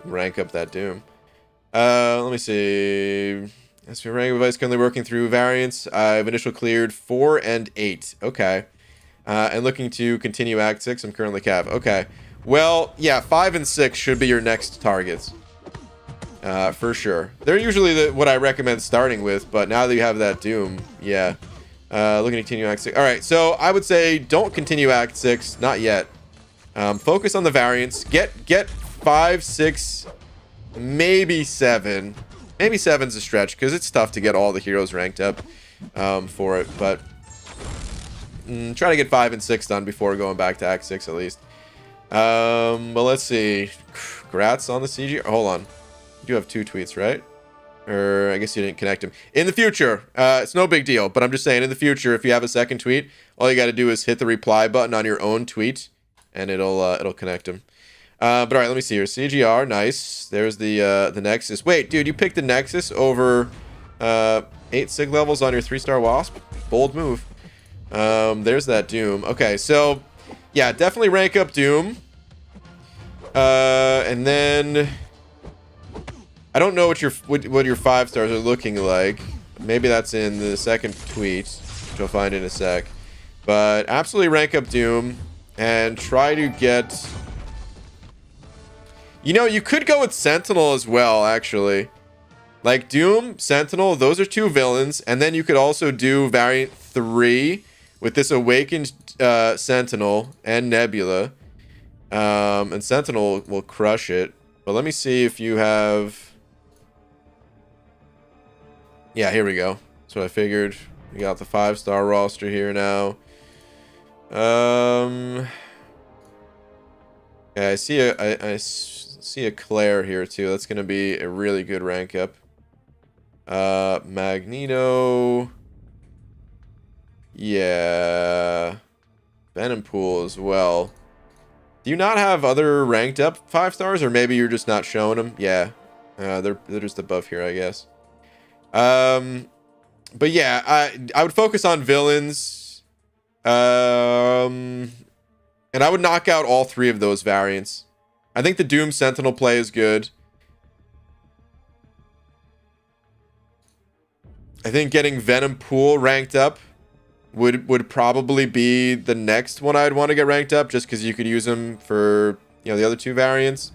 Rank up that Doom. Let me see. As for rank advice, currently working through variants. I've initial cleared 4 and 8. Okay. And looking to continue Act 6. I'm currently Cav. Okay. Well, yeah, 5 and 6 should be your next targets. For sure. They're usually what I recommend starting with, but now that you have that Doom, yeah. Looking to continue Act 6. Alright, so I would say don't continue Act 6. Not yet. Focus on the variants. Get 5, 6, maybe 7. Maybe 7's a stretch, because it's tough to get all the heroes ranked up for it. But try to get 5 and 6 done before going back to Act 6 at least. But let's see. Congrats on the CG. Hold on. You do have 2 tweets, right? Or I guess you didn't connect them. In the future, it's no big deal, but I'm just saying in the future, if you have a second tweet, all you got to do is hit the reply button on your own tweet, and it'll connect them. But all right, let me see here. CGR, nice. There's the Nexus. Wait, dude, you picked the Nexus over 8 sig levels on your 3-star Wasp? Bold move. There's that Doom. Okay, so yeah, definitely rank up Doom. And then I don't know what your 5 stars are looking like. Maybe that's in the second tweet, which I'll find in a sec. But absolutely rank up Doom and try to get. You know, you could go with Sentinel as well, actually. Like Doom, Sentinel, those are 2 villains, and then you could also do variant 3 with this awakened Sentinel and Nebula. And Sentinel will crush it. But let me see if you have. Yeah, here we go. That's what I figured. We got the 5-star roster here now. Yeah, I see I see a Claire here too. That's gonna be a really good rank up. Magneto. Yeah. Venom Pool as well. Do you not have other ranked up 5 stars, or maybe you're just not showing them? Yeah. They're just above here, I guess. But yeah, I would focus on villains. And I would knock out all 3 of those variants. I think the Doom Sentinel play is good. I think getting Venom Pool ranked up would probably be the next one I'd want to get ranked up, just because you could use them for, you know, the other 2 variants.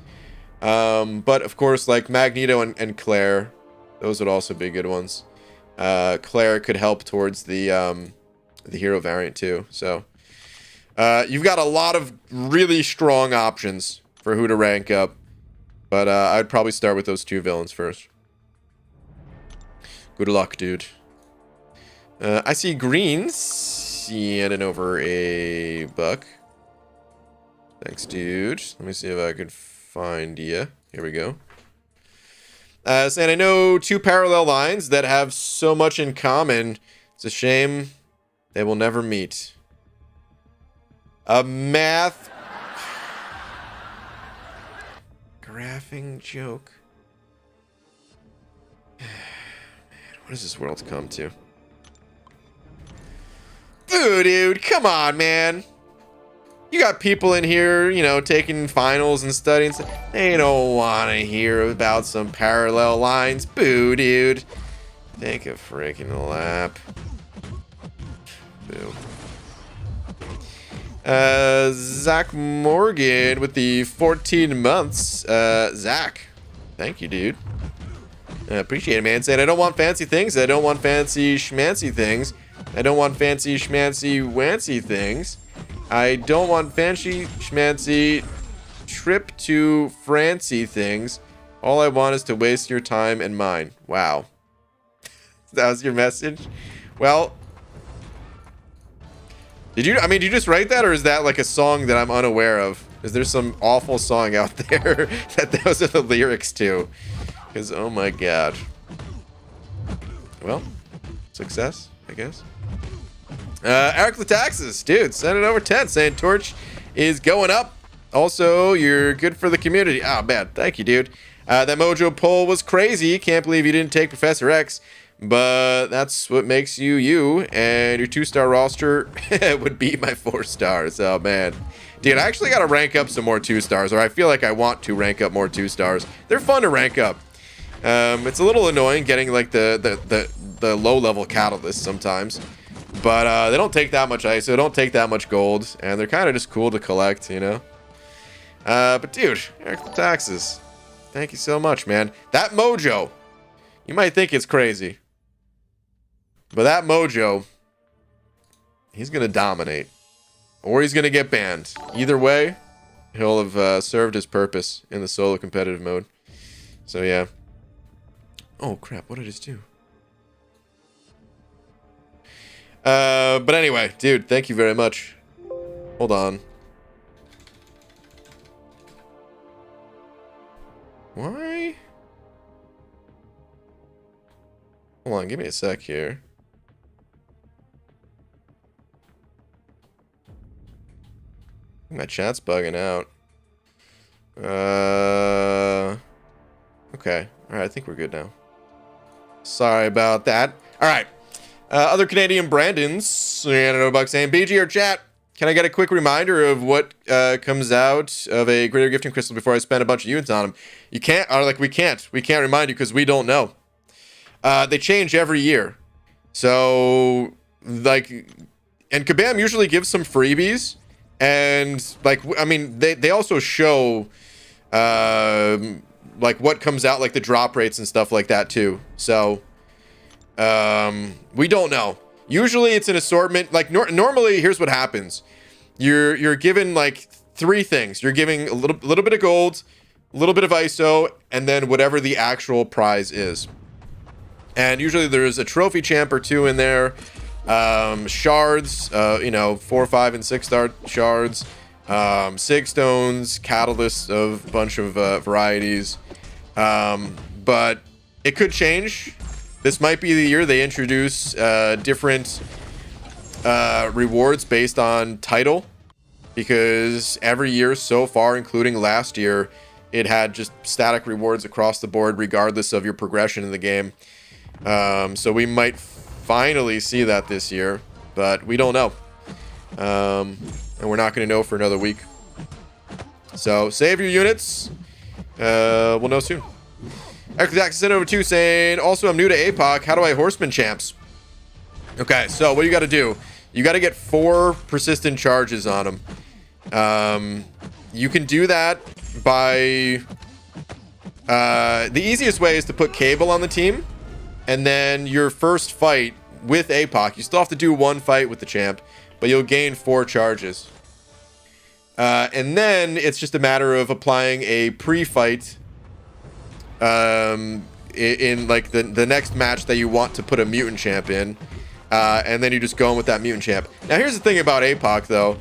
But of course, like Magneto and Claire, those would also be good ones. Claire could help towards the hero variant too. So you've got a lot of really strong options for who to rank up, but I'd probably start with those 2 villains first. Good luck, dude. I see greens sending over a buck. Thanks, dude. Let me see if I could find you. Here we go. Saying I know 2 parallel lines that have so much in common. It's a shame they will never meet. A math graphing joke. Man, what does this world come to? Ooh, dude, come on, man. You got people in here, you know, taking finals and studying. They don't want to hear about some parallel lines. Boo, dude. Take a freaking lap. Boo. Zach Morgan with the 14 months. Zach, thank you, dude. I appreciate it, man. Saying I don't want fancy things. I don't want fancy schmancy things. I don't want fancy schmancy wancy things. I don't want fancy schmancy trip to Francie things. All I want is to waste your time and mine. Wow. That was your message? Well, did you just write that, or is that like a song that I'm unaware of? Is there some awful song out there that those are the lyrics to? Because, oh my god. Well, success, I guess. Eric Lataxis, dude, send it over 10, saying Torch is going up. Also, you're good for the community. Oh, man, thank you, dude. That Mojo poll was crazy. Can't believe you didn't take Professor X. But that's what makes you you, and your 2-star roster would beat my 4 stars. Oh, man. Dude, I actually got to rank up some more 2 stars, or I feel like I want to rank up more 2 stars. They're fun to rank up. It's a little annoying getting, like, the low-level catalysts sometimes. But they don't take that much ice, they don't take that much gold, and they're kind of just cool to collect, you know? But, dude, Eric Taxes, thank you so much, man. That Mojo, you might think it's crazy. But that Mojo, he's going to dominate. Or he's going to get banned. Either way, he'll have served his purpose in the solo competitive mode. So, yeah. Oh, crap. What did I just do? But anyway, dude, thank you very much. Hold on. Why? Hold on, give me a sec here. My chat's bugging out. Okay. Alright, I think we're good now. Sorry about that. Alright. Other Canadian Brandons, $300 saying, BG or chat, can I get a quick reminder of what comes out of a greater gifting crystal before I spend a bunch of units on them? You can't, or like we can't remind you because we don't know. They change every year. So, like, and Kabam usually gives some freebies. And, like, I mean, they also show, like, what comes out, like, the drop rates and stuff like that, too. So, we don't know. Usually it's an assortment. Like, normally, here's what happens. You're given, like, 3 things. You're giving a little bit of gold, a little bit of ISO, and then whatever the actual prize is. And usually there's a trophy champ or 2 in there. Shards, you know, 4, 5, and 6-star shards. Sig stones, catalysts of a bunch of varieties. But it could change. This might be the year they introduce different rewards based on title, because every year so far, including last year, it had just static rewards across the board regardless of your progression in the game. So we might finally see that this year, but we don't know. And we're not going to know for another week. So save your units. We'll know soon. Exactly, sent over 2 saying, also I'm new to APOC. How do I horseman champs? Okay, so what you got to do? You got to get 4 persistent charges on them. You can do that by... the easiest way is to put Cable on the team. And then your first fight with APOC, you still have to do 1 fight with the champ, but you'll gain 4 charges. And then it's just a matter of applying a pre-fight in like the next match that you want to put a mutant champ in. And then you just go in with that mutant champ. Now here's the thing about APOC though.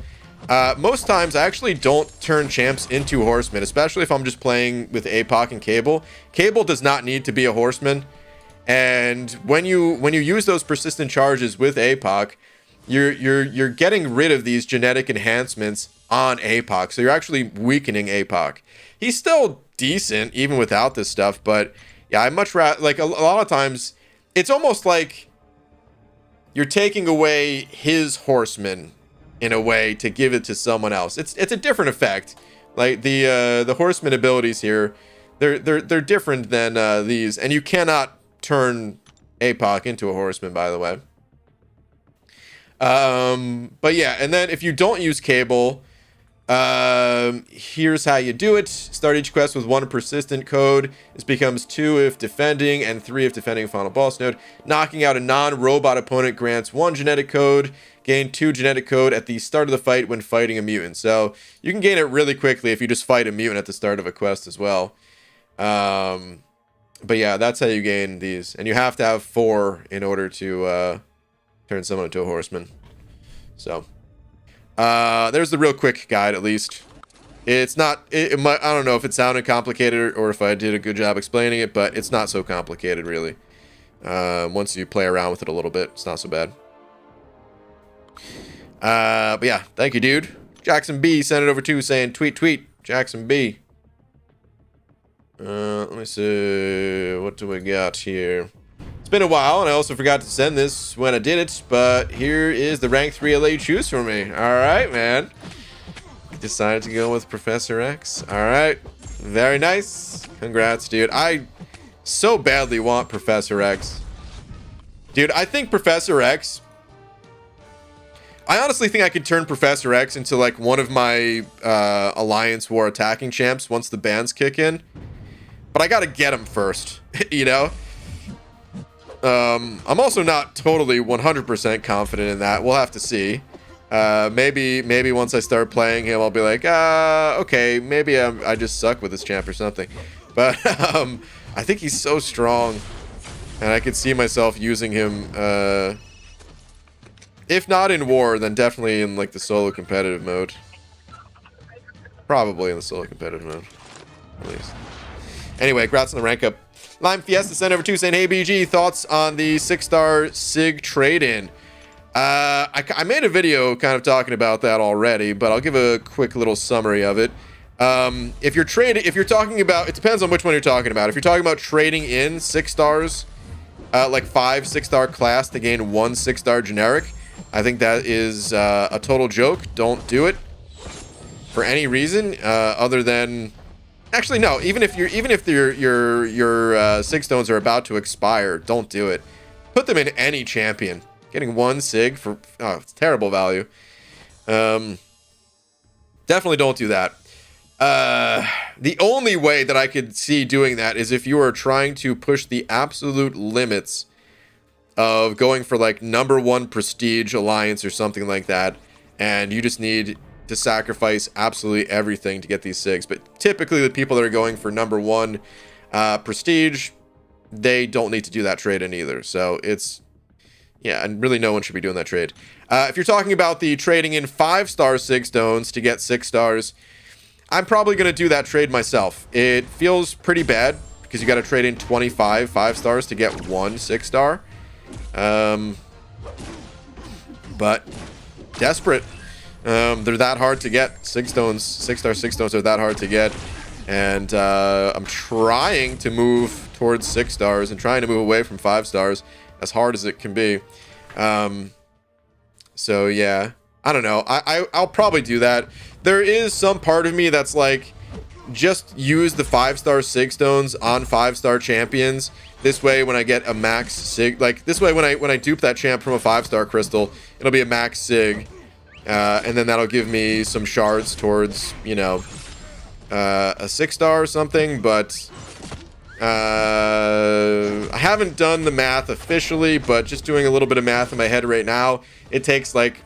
Most times I actually don't turn champs into horsemen, especially if I'm just playing with APOC and Cable. Cable does not need to be a horseman. And when you use those persistent charges with APOC, you're getting rid of these genetic enhancements on APOC. So you're actually weakening APOC. He's still decent even without this stuff, but yeah, I much rather, like, a lot of times it's almost like you're taking away his horseman in a way to give it to someone else. It's a different effect. Like the horseman abilities here, they're different than these, and you cannot turn APOC into a horseman, by the way. But yeah, and then if you don't use Cable, here's how you do it. Start each quest with 1 persistent code. This becomes 2 if defending and 3 if defending a final boss node. Knocking out a non-robot opponent grants 1 genetic code. Gain 2 genetic code at the start of the fight when fighting a mutant. So you can gain it really quickly if you just fight a mutant at the start of a quest as well. But yeah, that's how you gain these. And you have to have 4 in order to turn someone into a horseman. So there's the real quick guide, at least. It's not, I don't know if it sounded complicated or if I did a good job explaining it, but it's not so complicated, really. Once you play around with it a little bit, it's not so bad. But yeah, thank you, dude. Jackson B sent it over too, saying, tweet, Jackson B. Let me see, what do we got here? It's been a while, and I also forgot to send this when I did it, but here is the rank 3 LA choose for me. Alright, man. Decided to go with Professor X. Alright, very nice. Congrats, dude. I so badly want Professor X. Dude, I think Professor X... I honestly think I could turn Professor X into, like, one of my Alliance War attacking champs once the bans kick in. But I gotta get him first, you know? I'm also not totally 100% confident in that. We'll have to see. Maybe once I start playing him, I'll be like, okay, maybe I just suck with this champ or something. But I think he's so strong. And I could see myself using him, if not in war, then definitely in like the solo competitive mode. Probably in the solo competitive mode, at least. Anyway, congrats on the rank up. Lime Fiesta sent over 2 saying, hey BG, thoughts on the 6-star SIG trade-in? I made a video kind of talking about that already, but I'll give a quick little summary of it. If you're talking about, it depends on which one you're talking about. If you're talking about trading in 6 stars, like 5 6-star class to gain 1 6-star generic, I think that is a total joke. Don't do it for any reason other than, actually no. Even if your 6 stones are about to expire, don't do it. Put them in any champion. Getting 1 sig for it's terrible value. Definitely don't do that. The only way that I could see doing that is if you are trying to push the absolute limits of going for like #1 prestige alliance or something like that, and you just need to sacrifice absolutely everything to get these SIGs. But typically the people that are going for #1 prestige, they don't need to do that trade in either. So it's, yeah, and really no one should be doing that trade. If you're talking about the trading in 5-star SIG stones to get 6 stars, I'm probably going to do that trade myself. It feels pretty bad because you got to trade in 25 5-stars to get 1 6-star. But desperate. They're that hard to get. 6 stones, 6-star 6 stones are that hard to get. And I'm trying to move towards 6 stars and trying to move away from 5 stars as hard as it can be. So yeah, I don't know. I'll probably do that. There is some part of me that's like, just use the 5-star SIG stones on 5-star champions. This way, when I get a max SIG, like this way, when I dupe that champ from a 5-star crystal, it'll be a max SIG, and then that'll give me some shards towards, you know, a 6-star or something. But I haven't done the math officially, but just doing a little bit of math in my head right now, it takes like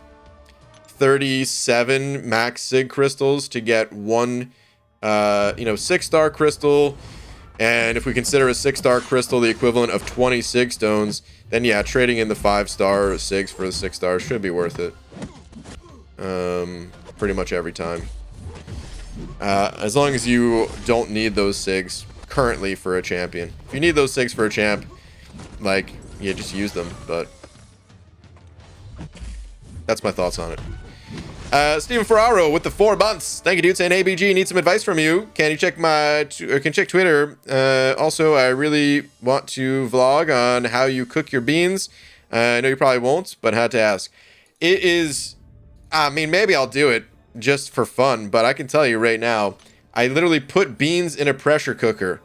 37 max SIG crystals to get 1 6-star crystal. And if we consider a 6-star crystal the equivalent of 20 SIG stones, then yeah, trading in the 5-star SIGs for the 6 stars should be worth it. Pretty much every time. As long as you don't need those SIGs currently for a champion. If you need those SIGs for a champ, like, yeah, just use them, but that's my thoughts on it. Steven Ferraro with the 4 months. Thank you, dude. Saying, hey, BG, need some advice from you. Can you check check Twitter? Also, I really want to vlog on how you cook your beans. I know you probably won't, but had to ask. It is, I mean, maybe I'll do it just for fun, but I can tell you right now, I literally put beans in a pressure cooker,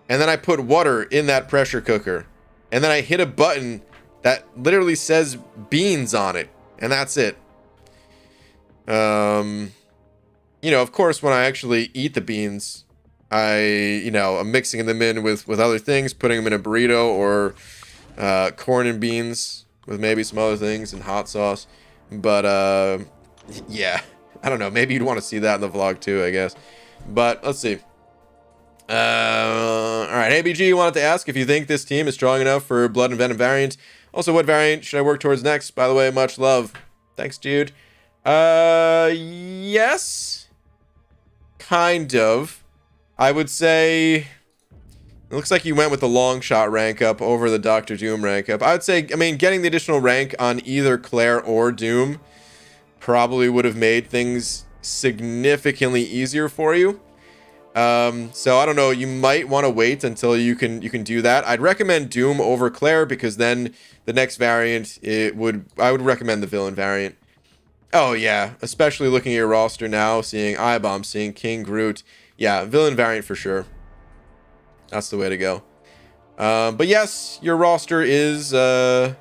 and then I put water in that pressure cooker, and then I hit a button that literally says beans on it, and that's it. You know, of course, when I actually eat the beans, I'm mixing them in with other things, putting them in a burrito or corn and beans with maybe some other things and hot sauce. But yeah, I don't know. Maybe you'd want to see that in the vlog too, I guess. But let's see. All right, ABG wanted to ask if you think this team is strong enough for Blood and Venom variant. Also, what variant should I work towards next? By the way, much love. Thanks, dude. Yes, kind of. I would say it looks like you went with the long shot rank up over the Dr. Doom rank up. I would say, I mean, getting the additional rank on either Claire or Doom probably would have made things significantly easier for you. So I don't know, you might want to wait until you can do that. I'd recommend Doom over Claire, because then the next variant, I would recommend the villain variant. Oh yeah, especially looking at your roster now, seeing I-Bomb, seeing King Groot. Yeah, villain variant for sure. That's the way to go. But yes, your roster is yeah,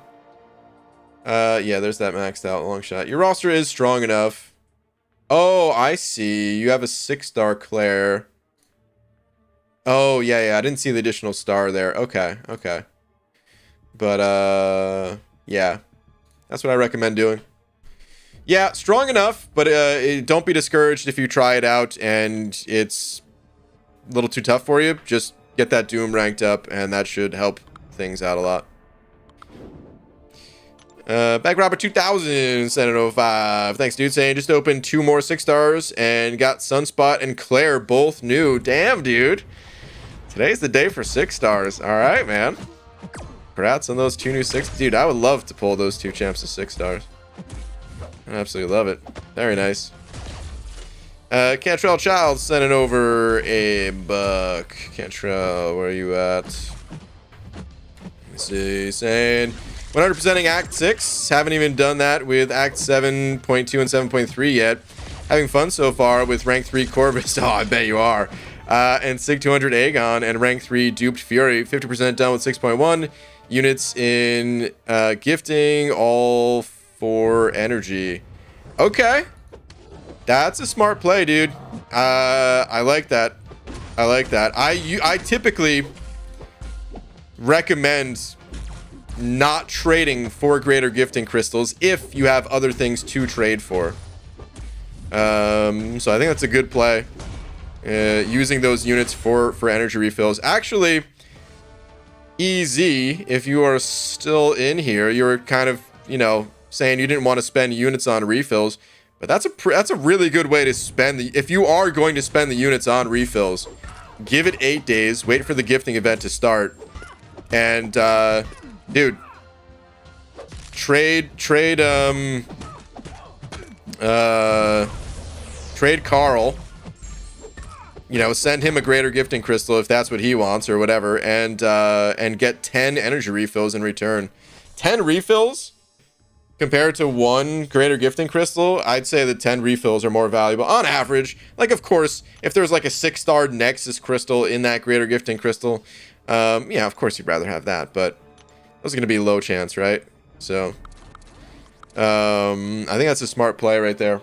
there's that maxed out long shot. Your roster is strong enough. Oh, I see. You have a 6-star Claire. Oh, yeah, I didn't see the additional star there. Okay. But yeah. That's what I recommend doing. Yeah, strong enough, but don't be discouraged if you try it out and it's a little too tough for you. Just get that Doom ranked up, and that should help things out a lot. Back Robert 2000 sent an 05. Thanks, dude. Saying just opened 2 more 6 stars and got Sunspot and Claire both new. Damn, dude. Today's the day for 6 stars. All right, man. Congrats on those 2 new 6. Dude, I would love to pull those 2 champs to 6 stars. I absolutely love it. Very nice. Cantrell Child sending over a buck. Cantrell, where are you at? Let me see. Saying 100%ing Act 6. Haven't even done that with Act 7.2 and 7.3 yet. Having fun so far with rank 3 Corvus. Oh, I bet you are. And Sig 200 Aegon and rank 3 Duped Fury. 50% done with 6.1 units in gifting, all for energy. Okay. That's a smart play, dude. I like that. I like that. I typically recommend not trading for greater gifting crystals if you have other things to trade for. So I think that's a good play. Using those units for energy refills. Actually, easy. If you are still in here, you're kind of, you know, saying you didn't want to spend units on refills, but that's a really good way to spend the. If you are going to spend the units on refills, give it 8 days. Wait for the gifting event to start, and dude, trade Carl. You know, send him a greater gifting crystal if that's what he wants or whatever, and get 10 energy refills in return. 10 refills compared to 1 greater gifting crystal, I'd say that 10 refills are more valuable on average. Like, of course, if there's like a 6-star nexus crystal in that greater gifting crystal, yeah, of course you'd rather have that, but those are going to be low chance, right? So, I think that's a smart play right there.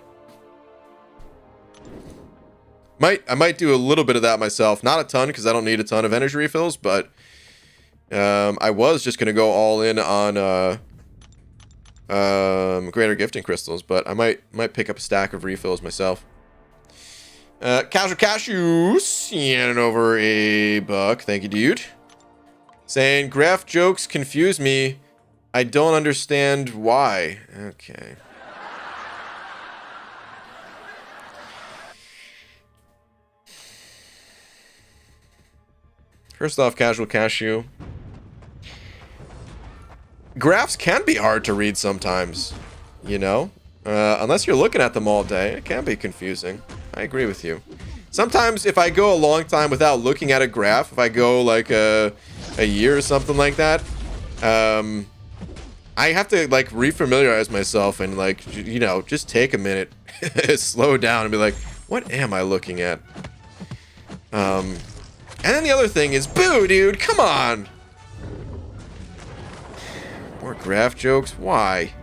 I might do a little bit of that myself. Not a ton, because I don't need a ton of energy refills, but I was just going to go all in on greater gifting crystals, but I might pick up a stack of refills myself. Casual Cashews, and over a buck. Thank you, dude. Saying, graph jokes confuse me. I don't understand why. Okay. First off, Casual Cashew. Graphs can be hard to read sometimes, you know? Unless you're looking at them all day, it can be confusing. I agree with you. Sometimes if I go a long time without looking at a graph, if I go like a year or something like that, I have to like refamiliarize myself and like, you know, just take a minute, slow down and be like, what am I looking at? And then the other thing is, boo, dude, come on. More graph jokes? Why?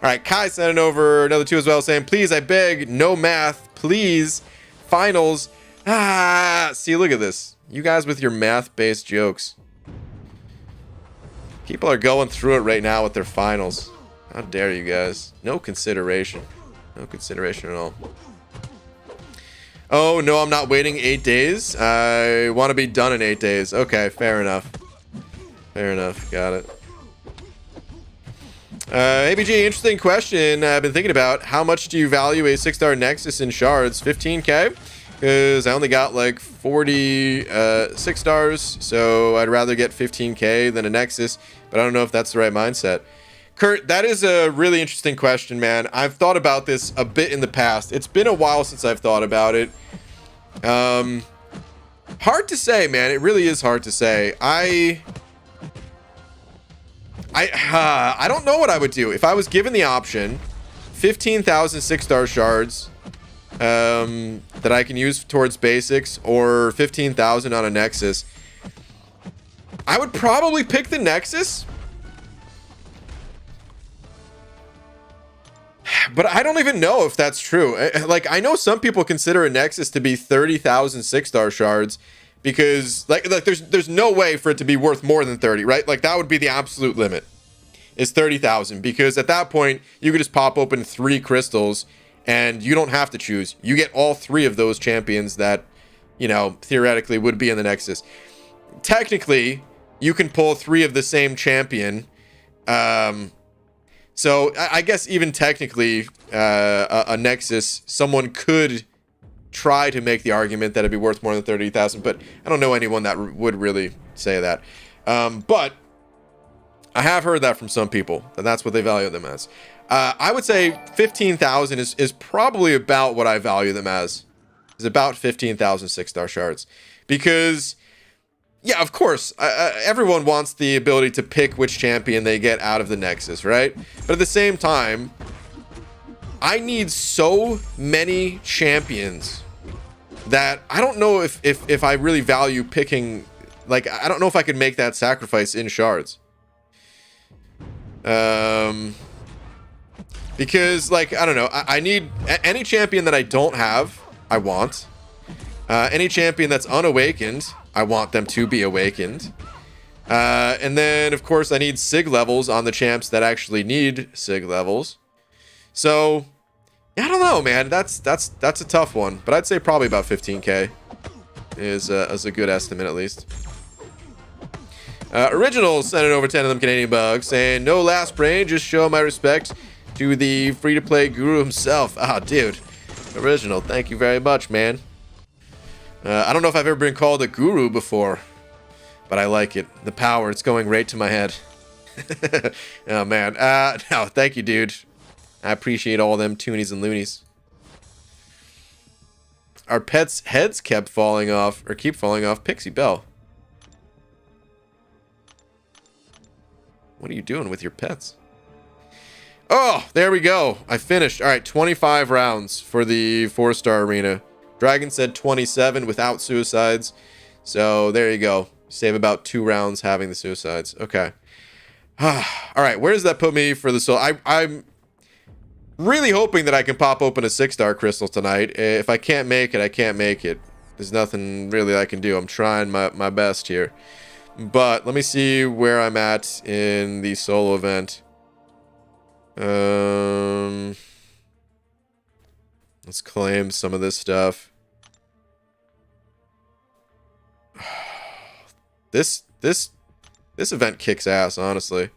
Alright, Kai sent it over another 2 as well, saying, please, I beg, no math, please, finals. Ah, see, look at this. You guys with your math-based jokes. People are going through it right now with their finals. How dare you guys? No consideration. No consideration at all. Oh, no, I'm not waiting 8 days. I want to be done in 8 days. Okay, fair enough. Fair enough. Got it. ABG, interesting question. I've been thinking about how much do you value a 6-star Nexus in shards? 15k? Because I only got like 40 6 stars, so I'd rather get 15k than a Nexus, but I don't know if that's the right mindset. Kurt, that is a really interesting question, man. I've thought about this a bit in the past. It's been a while since I've thought about it. Hard to say, man. It really is hard to say. I don't know what I would do. If I was given the option, 15,000 6-star shards that I can use towards basics, or 15,000 on a Nexus, I would probably pick the Nexus. But I don't even know if that's true. Like, I know some people consider a Nexus to be 30,000 6-star shards because, like there's no way for it to be worth more than 30, right? Like, that would be the absolute limit, is 30,000, because at that point, you could just pop open 3 crystals and you don't have to choose. You get all 3 of those champions that, you know, theoretically would be in the Nexus. Technically, you can pull 3 of the same champion. So I guess even technically, a Nexus, someone could try to make the argument that it'd be worth more than 30,000, but I don't know anyone that would really say that. But I have heard that from some people, that that's what they value them as. I would say 15,000 is probably about what I value them as. Is about 15,000 6-star shards. Because, yeah, of course, everyone wants the ability to pick which champion they get out of the Nexus, right? But at the same time, I need so many champions that I don't know if I really value picking. Like, I don't know if I could make that sacrifice in shards. Because, like, I don't know. I need any champion that I don't have, I want. Any champion that's unawakened, I want them to be awakened. And then, of course, I need sig levels on the champs that actually need sig levels. So, I don't know, man. That's a tough one. But I'd say probably about 15k is a good estimate, at least. Original sending over 10 of them Canadian bucks, saying, no last brain, just show my respect to the free-to-play guru himself. Ah, dude. Original, thank you very much, man. I don't know if I've ever been called a guru before, but I like it. The power, it's going right to my head. Oh, man. No, thank you, dude. I appreciate all them toonies and loonies. Our pets' heads kept falling off, or keep falling off. Pixie Belle. What are you doing with your pets? Oh, there we go. I finished. All right, 25 rounds for the 4-star arena. Dragon said 27 without suicides. So there you go. Save about 2 rounds having the suicides. Okay. All right, where does that put me for the soul? I'm really hoping that I can pop open a 6-star crystal tonight. If I can't make it, I can't make it. There's nothing really I can do. I'm trying my best here. But let me see where I'm at in the solo event. Let's claim some of this stuff. This event kicks ass, honestly.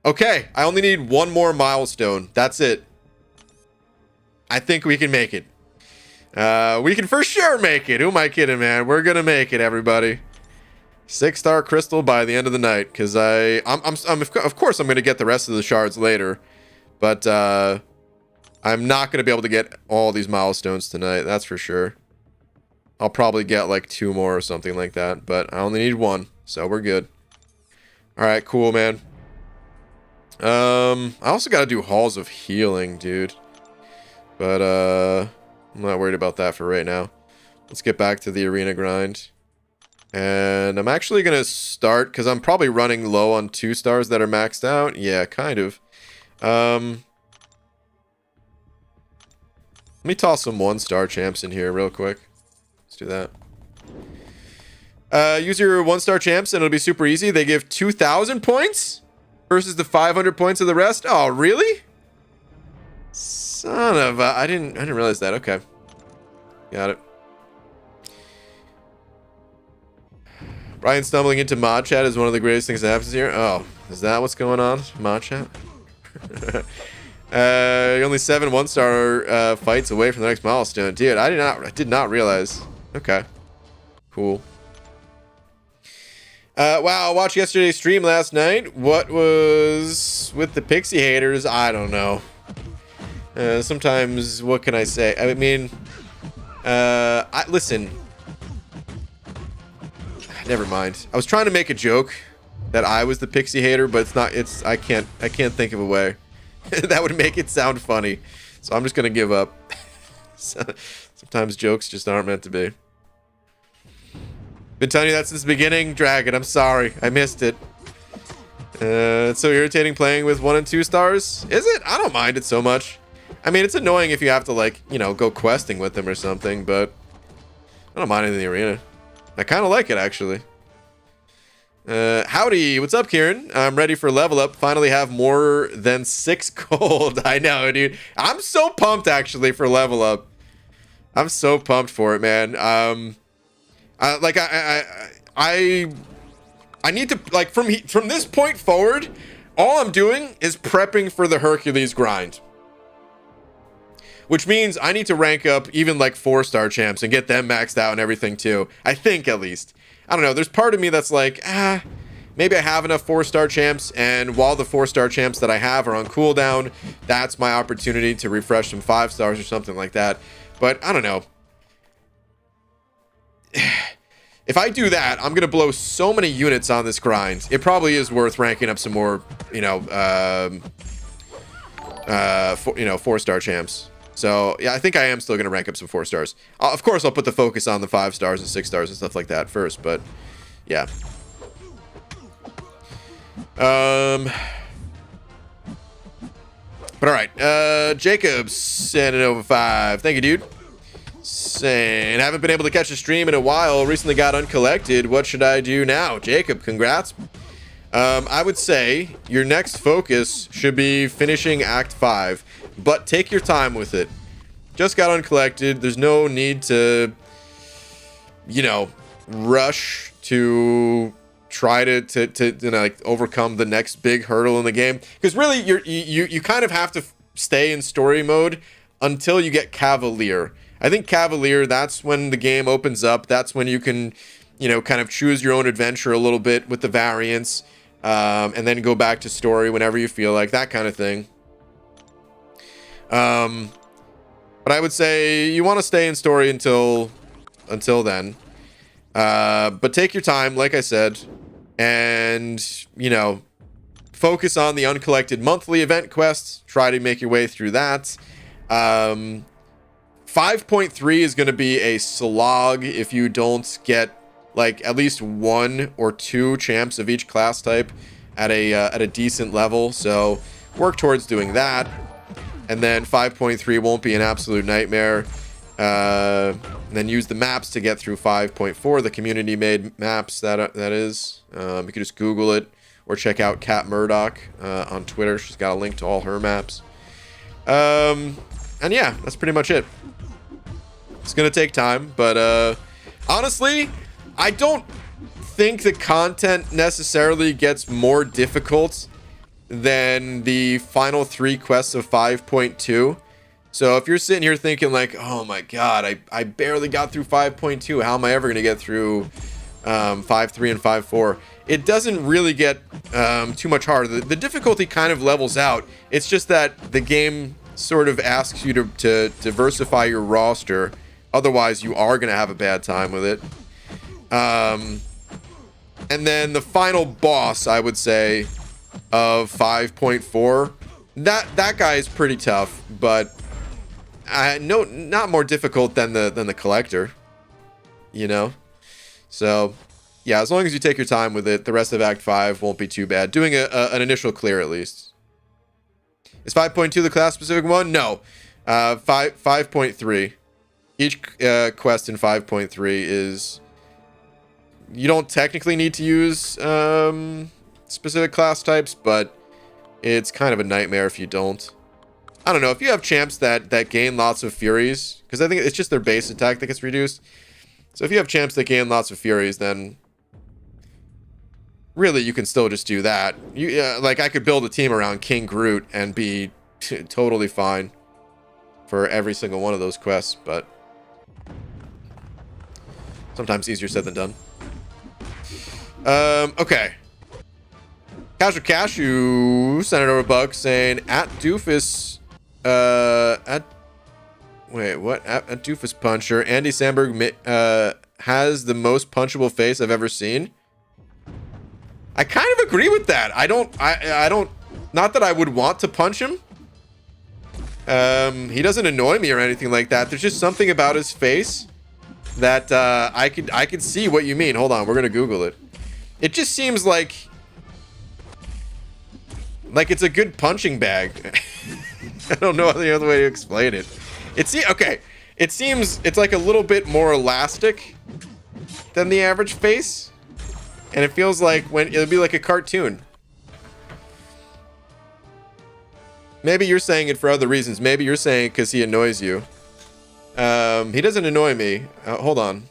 Okay, I only need 1 more milestone. That's it. I think we can make it. We can for sure make it. Who am I kidding, man? We're gonna make it, everybody. 6-star crystal by the end of the night, because I'm of course I'm gonna get the rest of the shards later, but I'm not gonna be able to get all these milestones tonight. That's for sure. I'll probably get like 2 more or something like that, but I only need 1, so we're good. All right, cool, man. I also got to do halls of healing, dude, but I'm not worried about that for right now. Let's get back to the arena grind. And I'm actually going to start, because I'm probably running low on 2 stars that are maxed out. Yeah, kind of. Let me toss some 1-star champs in here real quick. Let's do that. Use your 1-star champs and it'll be super easy. They give 2,000 points versus the 500 points of the rest. Oh, really? Son of a... I didn't realize that. Okay. Got it. Brian stumbling into mod chat is one of the greatest things that happens here. Oh, is that what's going on? Mod chat? Only 7 1-star fights away from the next milestone. Dude, I did not realize. Okay. Cool. Wow, I watched yesterday's stream last night. What was with the pixie haters? I don't know. Sometimes, what can I say? I mean, listen. Never mind. I was trying to make a joke that I was the pixie hater, but it's not. I can't think of a way that would make it sound funny. So I'm just gonna give up. Sometimes jokes just aren't meant to be. Been telling you that since the beginning, Dragon. I'm sorry, I missed it. It's so irritating playing with 1 and 2 stars. Is it? I don't mind it so much. I mean, it's annoying if you have to, like, you know, go questing with them or something, but I don't mind it in the arena. I kind of like it, actually. Howdy, what's up, Kieran? I'm ready for level up. Finally have more than 6 gold. I know, dude. I'm so pumped, actually, for level up. I'm so pumped for it, man. I need to, like, from this point forward, all I'm doing is prepping for the Hercules grind. Which means I need to rank up even like 4-star champs and get them maxed out and everything too. I think, at least. I don't know. There's part of me that's like, maybe I have enough 4-star champs, and while the 4-star champs that I have are on cooldown, that's my opportunity to refresh some 5 stars or something like that. But I don't know. If I do that, I'm gonna blow so many units on this grind. It probably is worth ranking up some more, 4-star champs. So yeah, I think I am still gonna rank up some 4 stars. Of course, I'll put the focus on the 5 stars and 6 stars and stuff like that first. But yeah. But all right, Jacobs sending over 5. Thank you, dude. Saying, haven't been able to catch a stream in a while. Recently got uncollected. What should I do now? Jacob, congrats. I would say your next focus should be finishing Act 5, but take your time with it. Just got uncollected. There's no need to, rush to try to like overcome the next big hurdle in the game. Because really, you kind of have to stay in story mode until you get Cavalier. I think Cavalier, that's when the game opens up. That's when you can, kind of choose your own adventure a little bit with the variants, and then go back to story whenever you feel like, that kind of thing. But I would say you want to stay in story until then. But take your time, like I said, and, focus on the uncollected monthly event quests. Try to make your way through that. 5.3 is going to be a slog if you don't get like at least 1 or 2 champs of each class type at a decent level. So work towards doing that. And then 5.3 won't be an absolute nightmare. And then use the maps to get through 5.4, the community made maps that is. You can just Google it or check out Kat Murdoch on Twitter. She's got a link to all her maps. And yeah, that's pretty much it. It's gonna take time, but honestly, I don't think the content necessarily gets more difficult than the final 3 quests of 5.2. So if you're sitting here thinking like, oh my god, I barely got through 5.2, how am I ever gonna get through 5.3 and 5.4? It doesn't really get too much harder. The difficulty kind of levels out. It's just that the game sort of asks you to diversify your roster. Otherwise, you are going to have a bad time with it. And then the final boss, I would say, of 5.4, that guy is pretty tough, but not more difficult than the collector, So, yeah, as long as you take your time with it, the rest of Act 5 won't be too bad. Doing an initial clear, at least. Is 5.2 the class-specific one? No. 5.3. Each quest in 5.3 is... You don't technically need to use specific class types, but it's kind of a nightmare if you don't. I don't know. If you have champs that gain lots of Furies, because I think it's just their base attack that gets reduced. So if you have champs that gain lots of Furies, then... Really, you can still just do that. Like, I could build a team around King Groot and be totally fine for every single one of those quests, but sometimes easier said than done. Okay. Casual Cashew sent it over a bug saying, at Doofus, wait, what? At Doofus Puncher, Andy Samberg has the most punchable face I've ever seen. I kind of agree with that. I don't, not that I would want to punch him. He doesn't annoy me or anything like that. There's just something about his face that I could see what you mean. Hold on, we're gonna Google it. It just seems like it's a good punching bag. I don't know the other way to explain it. Okay, it seems it's like a little bit more elastic than the average face. And it feels like when it'll be like a cartoon. Maybe you're saying it for other reasons. Maybe you're saying it because he annoys you. He doesn't annoy me. Hold on.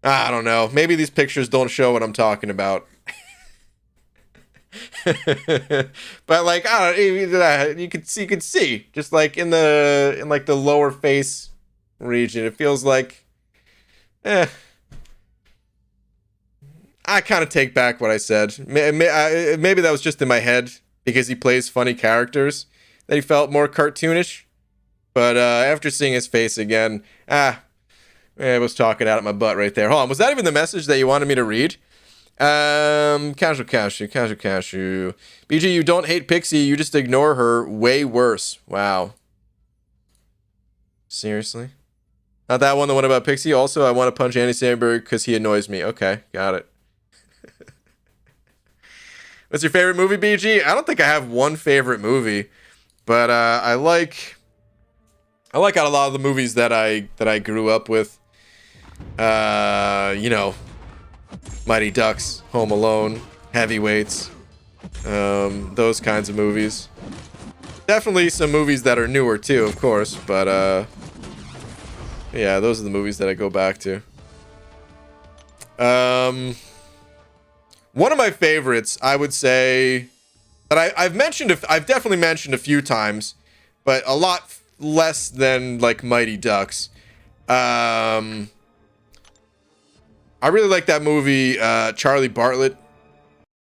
I don't know. Maybe these pictures don't show what I'm talking about. But like, I don't, you could see just like in like the lower face region, it feels like I kind of take back what I said. Maybe that was just in my head because he plays funny characters that he felt more cartoonish. But after seeing his face again, I was talking out of my butt right there. Hold on, was that even the message that you wanted me to read? Casual cashew. BG, you don't hate Pixie, you just ignore her. Way worse. Wow. Seriously? Not that one, the one about Pixie. Also, I want to punch Andy Samberg because he annoys me. Okay, got it. What's your favorite movie, BG? I don't think I have one favorite movie, but I like a lot of the movies that I grew up with. You know, Mighty Ducks, Home Alone, Heavyweights, those kinds of movies. Definitely some movies that are newer too, of course, but yeah, those are the movies that I go back to. One of my favorites, I would say, that I've definitely mentioned a few times, but a lot less than like Mighty Ducks. I really like that movie, Charlie Bartlett.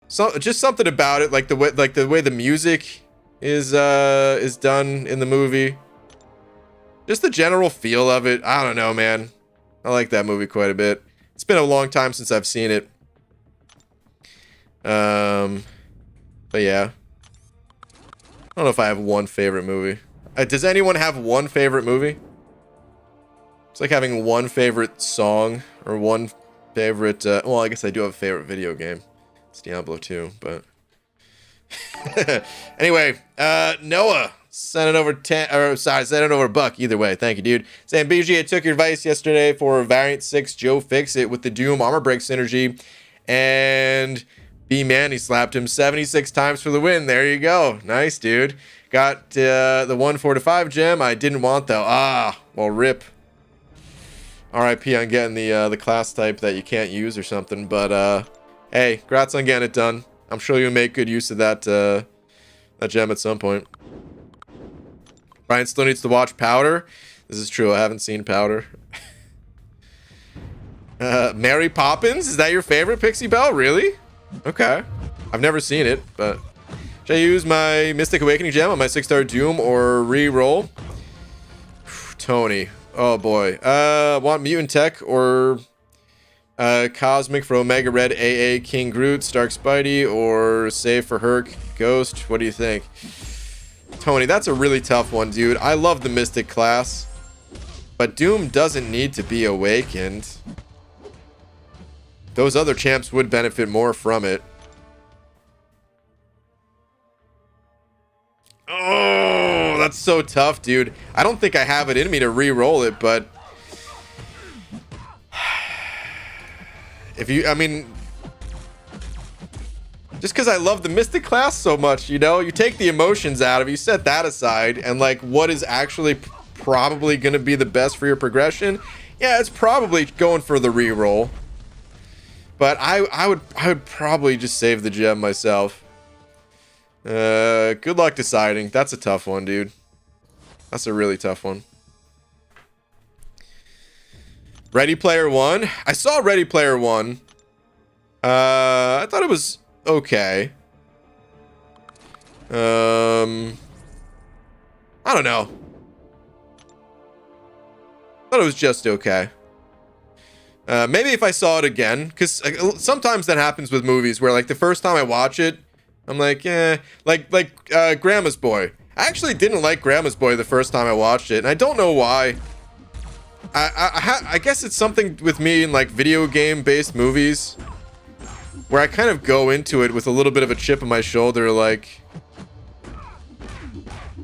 So just something about it, like the way the music is done in the movie. Just the general feel of it. I don't know, man. I like that movie quite a bit. It's been a long time since I've seen it. But yeah. I don't know if I have one favorite movie. Does anyone have one favorite movie? It's like having one favorite song or one favorite, well, I guess I do have a favorite video game. It's Diablo 2, but anyway, Noah sent it over sent it over Buck. Either way, thank you, dude. Saying, BG, I took your advice yesterday for Variant 6 Joe Fix It with the Doom armor break synergy, and B Manny slapped him 76 times for the win. There you go. Nice, dude. Got the 145 gem. I didn't want though. Well, rip. RIP on getting the class type that you can't use or something, but hey, congrats on getting it done. I'm sure you'll make good use of that gem at some point. Brian still needs to watch Powder. This is true. I haven't seen Powder. Mary Poppins, is that your favorite, Pixie Bell? Really? Okay. I've never seen it, but should I use my Mystic Awakening gem on my 6-star Doom or re-roll? Tony. Oh boy. Want Mutant Tech or Cosmic for Omega Red AA King Groot, Stark Spidey, or save for Herc Ghost? What do you think? Tony, that's a really tough one, dude. I love the Mystic class, but Doom doesn't need to be awakened. Those other champs would benefit more from it. Oh, that's so tough, dude. I don't think I have it in me to re-roll it, but I mean, just because I love the Mystic class so much, you know, you take the emotions out of it, you set that aside, and like what is actually probably going to be the best for your progression, yeah, it's probably going for the re-roll. But I would probably just save the gem myself. Good luck deciding. That's a tough one, dude. That's a really tough one. Ready Player One. I saw Ready Player One. I thought it was okay. I don't know. I thought it was just okay. Maybe if I saw it again, because sometimes that happens with movies where like the first time I watch it, I'm like, eh, like Grandma's Boy. I actually didn't like Grandma's Boy the first time I watched it, and I don't know why. I guess it's something with me in like video game based movies where I kind of go into it with a little bit of a chip on my shoulder, like,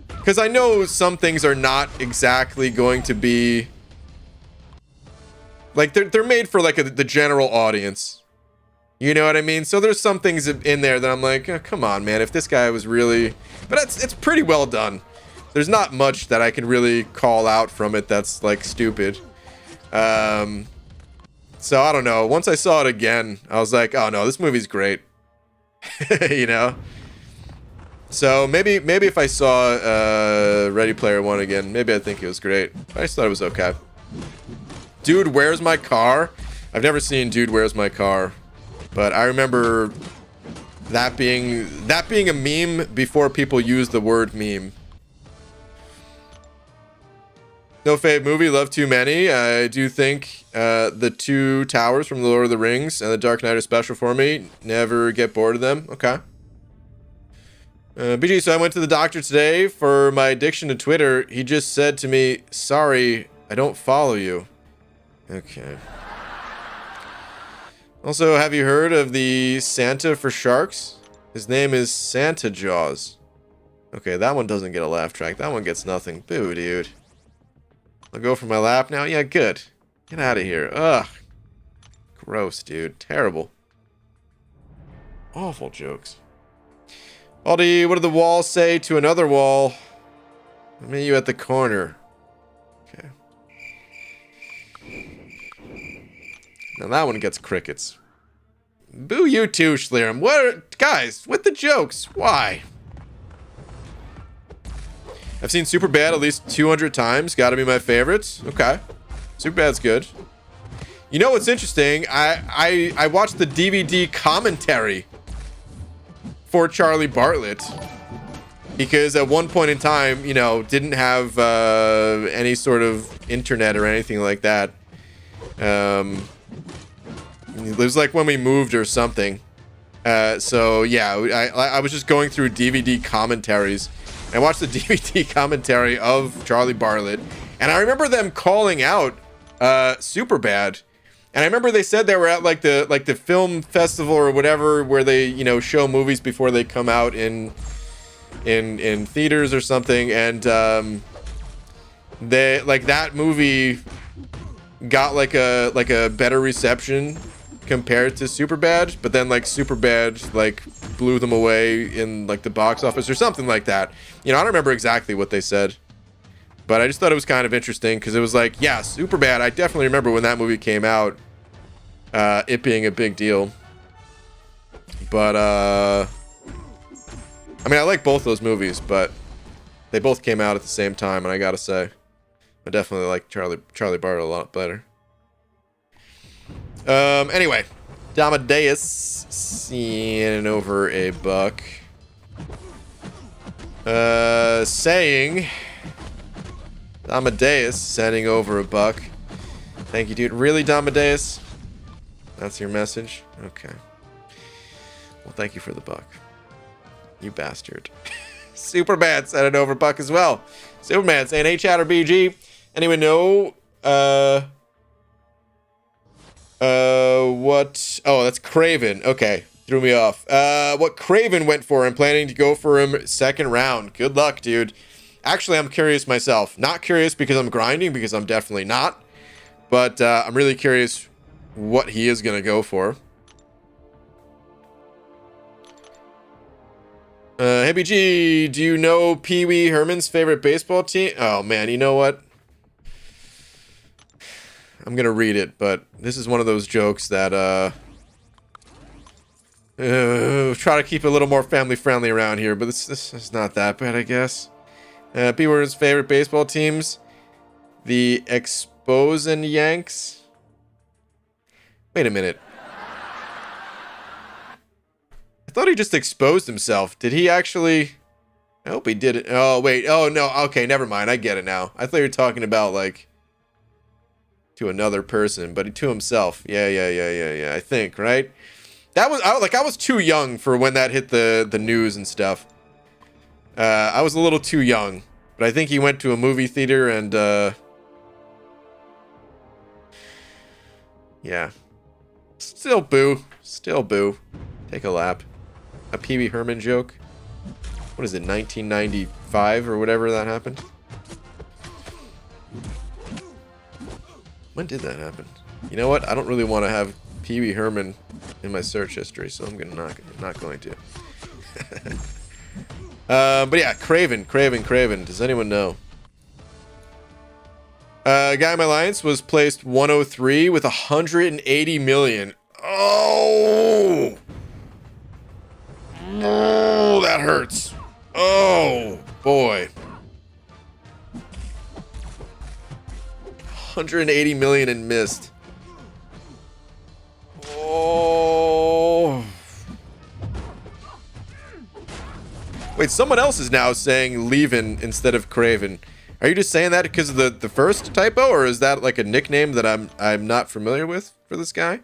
because I know some things are not exactly going to be like they're made for like the general audience. You know what I mean? So there's some things in there that I'm like, oh, come on, man. If this guy was really, but it's pretty well done. There's not much that I can really call out from it that's like stupid. So I don't know. Once I saw it again, I was like, oh no, this movie's great. You know? So maybe if I saw Ready Player One again, maybe I'd think it was great. I just thought it was okay. Dude, Where's My Car? I've never seen Dude, Where's My Car? But I remember that being a meme before people used the word meme. No fave movie, love too many. I do think the Two Towers from The Lord of the Rings and The Dark Knight are special for me. Never get bored of them. Okay. BG, so I went to the doctor today for my addiction to Twitter. He just said to me, sorry, I don't follow you. Okay. Also, have you heard of the Santa for sharks? His name is Santa Jaws. Okay, that one doesn't get a laugh track. That one gets nothing. Boo, dude. I'll go for my lap now. Yeah, good. Get out of here. Ugh. Gross, dude. Terrible. Awful jokes. Aldi, what did the wall say to another wall? I meet you at the corner. Okay. Now that one gets crickets. Boo you too, Schlerim. What, guys, with the jokes? Why? I've seen Superbad at least 200 times. Gotta be my favorite. Okay. Superbad's good. You know what's interesting? I watched the DVD commentary for Charlie Bartlett. Because at one point in time, you know, didn't have any sort of internet or anything like that. It was like when we moved or something. So yeah, I was just going through DVD commentaries. I watched the DVD commentary of Charlie Bartlett, and I remember them calling out Superbad. And I remember they said they were at like the film festival or whatever, where they, you know, show movies before they come out in theaters or something, and they, like, that movie got like a better reception compared to Superbad, but then like Superbad like blew them away in like the box office or something like that. You know, I don't remember exactly what they said, but I just thought it was kind of interesting because it was like, yeah, Superbad, I definitely remember when that movie came out, it being a big deal. But I mean, I like both those movies, but they both came out at the same time, and I gotta say, I definitely like Charlie Bartlett a lot better. Anyway, Damadeus sending over a buck. Saying Amadeus sending over a buck. Thank you, dude. Really, Damadeus? That's your message? Okay. Well, thank you for the buck. You bastard. Superman sending over a buck as well. Superman saying, hey, Chatter BG. Anyone know, what? Oh, that's Craven. Okay. Threw me off. What Craven went for. I'm planning to go for him second round. Good luck, dude. Actually, I'm curious myself. Not curious because I'm grinding, because I'm definitely not. But I'm really curious what he is going to go for. Hey, BG, do you know Pee Wee Herman's favorite baseball team? Oh, man, you know what? I'm going to read it, but this is one of those jokes that, try to keep it a little more family-friendly around here, but this is not that bad, I guess. Pee Wee's favorite baseball teams? The Exposin' Yanks? Wait a minute. I thought he just exposed himself. Did he actually? I hope he did it. Oh, wait. Oh, no. Okay, never mind. I get it now. I thought you were talking about, like, to another person, but to himself. Yeah. I think, right? That was, I was too young for when that hit the news and stuff. I was a little too young, but I think he went to a movie theater and Yeah. Still boo. Still boo. Take a lap. A Pee Wee Herman joke. What is it, 1995 or whatever that happened? When did that happen? You know what? I don't really want to have Pee Wee Herman in my search history, so I'm not going to. But yeah, Craven. Does anyone know? Guy in my alliance was placed 103 with 180 million. Oh! Oh, that hurts. Oh, boy. 180 million and missed. Oh. Wait, someone else is now saying leaving instead of Craven. Are you just saying that because of the first typo, or is that like a nickname that I'm not familiar with for this guy?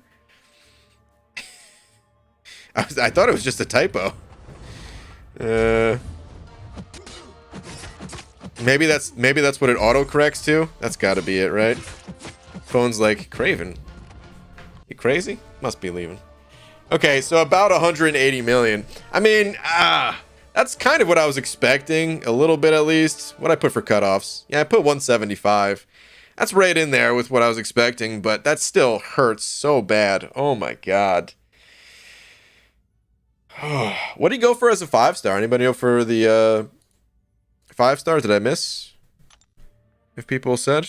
I thought it was just a typo. Maybe that's what it autocorrects to. That's got to be it, right? Phone's like, Craven, you crazy? Must be leaving. Okay, so about 180 million. I mean, that's kind of what I was expecting, a little bit at least. What I put for cutoffs? Yeah, I put 175. That's right in there with what I was expecting, but that still hurts so bad. Oh my god. What do you go for as a 5-star? Anybody go for the 5-star? Did I miss? If people said.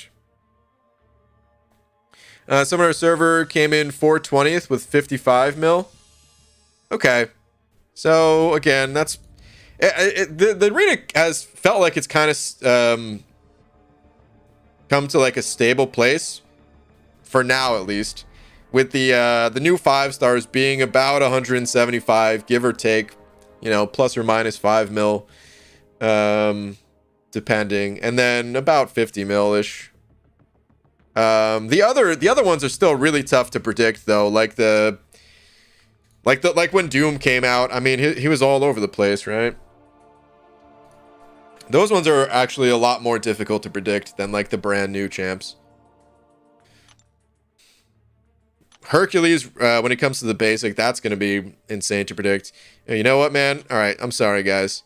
Summoner server came in 420th with 55 mil. Okay. So again, that's the arena has felt like it's kind of come to like a stable place for now, at least, with the new 5-stars being about 175, give or take, you know, plus or minus 5 mil, depending, and then about 50 mil ish. The other ones are still really tough to predict, though. Like when Doom came out, I mean, he was all over the place, right? Those ones are actually a lot more difficult to predict than like the brand new champs. Hercules, when it comes to the basic, that's going to be insane to predict. You know what, man? All right, I'm sorry, guys.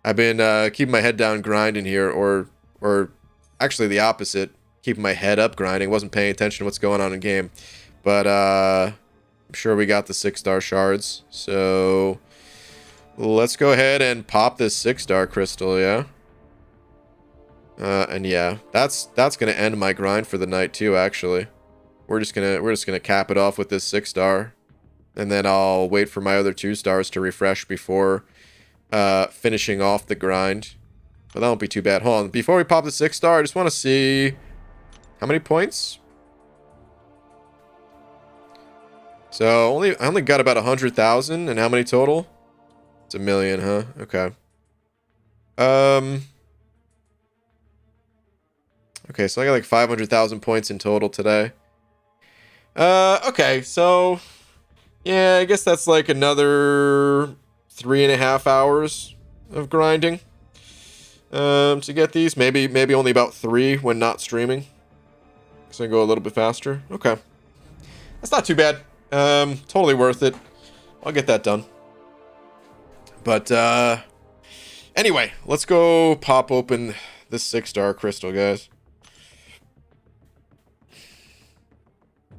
I've been keeping my head down grinding here, or actually the opposite, keeping my head up grinding. Wasn't paying attention to what's going on in game. But I'm sure we got the 6-star shards. So let's go ahead and pop this 6-star crystal, yeah? And yeah, that's going to end my grind for the night too, actually. We're just gonna cap it off with this 6-star, and then I'll wait for my other 2-stars to refresh before finishing off the grind. But that won't be too bad. Hold on, before we pop the 6-star, I just want to see how many points. So I only got about 100,000, and how many total? It's 1 million, huh? Okay. Okay, so I got like 500,000 points in total today. Okay, so yeah, I guess that's like another 3.5 hours of grinding to get these. Maybe only about 3 when not streaming, so I go a little bit faster. Okay, that's not too bad. Totally worth it. I'll get that done. But anyway, let's go pop open this 6-star crystal, guys.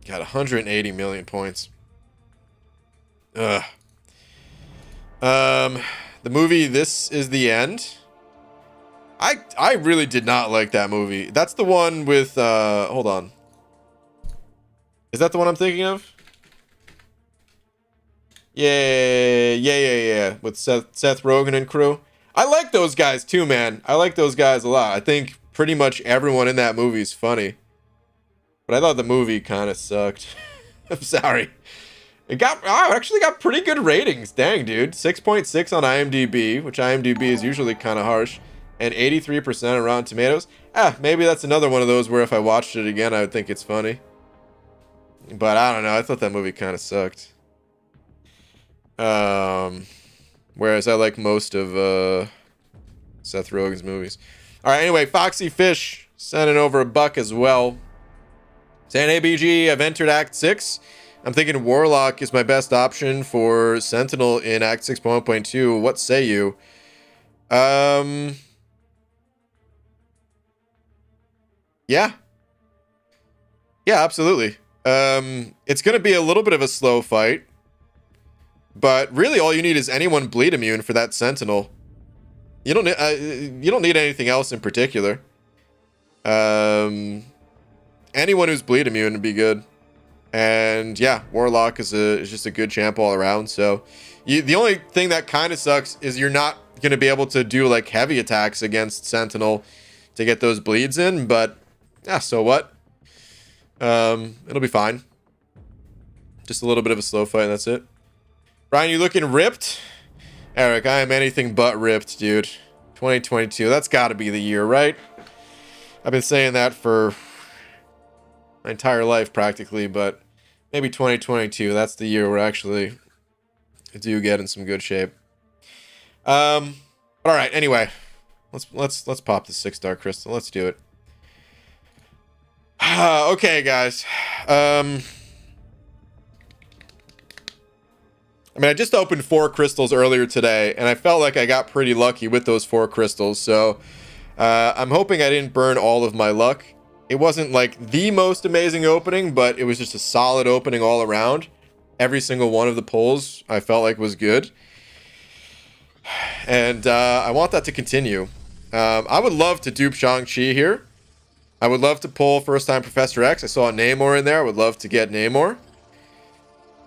Got 180 million points. Ugh. The movie This Is the End. I really did not like that movie. That's the one with hold on. Is that the one I'm thinking of? Yeah. With Seth Rogen and crew. I like those guys too, man. I like those guys a lot. I think pretty much everyone in that movie is funny. But I thought the movie kind of sucked. I'm sorry. It actually got pretty good ratings. Dang, dude. 6.6 on IMDb, which IMDb is usually kind of harsh. And 83% on Rotten Tomatoes. Maybe that's another one of those where if I watched it again, I would think it's funny. But I don't know. I thought that movie kind of sucked. Whereas I like most of Seth Rogen's movies. Alright, anyway, Foxy Fish sending over $1 as well. Saying ABG, I've entered Act 6. I'm thinking Warlock is my best option for Sentinel in Act 6.1.2. What say you? Yeah. Yeah, absolutely. It's going to be a little bit of a slow fight. But really all you need is anyone bleed immune for that Sentinel. You don't need anything else in particular. Anyone who's bleed immune would be good. And yeah, Warlock is just a good champ all around. So the only thing that kind of sucks is you're not going to be able to do like heavy attacks against Sentinel to get those bleeds in. But yeah, so what? It'll be fine. Just a little bit of a slow fight and that's it. Brian, you looking ripped? Eric, I am anything but ripped, dude. 2022, that's got to be the year, right? I've been saying that for my entire life practically, but maybe 2022, that's the year we're actually do get in some good shape. All right, anyway, let's pop the 6-star crystal. Let's do it. Okay, guys. I mean, I just opened 4 crystals earlier today, and I felt like I got pretty lucky with those 4 crystals, so I'm hoping I didn't burn all of my luck. It wasn't like the most amazing opening, but it was just a solid opening all around. Every single one of the pulls I felt like was good. And I want that to continue. I would love to dupe Shang-Chi here. I would love to pull First Time Professor X. I saw a Namor in there. I would love to get Namor.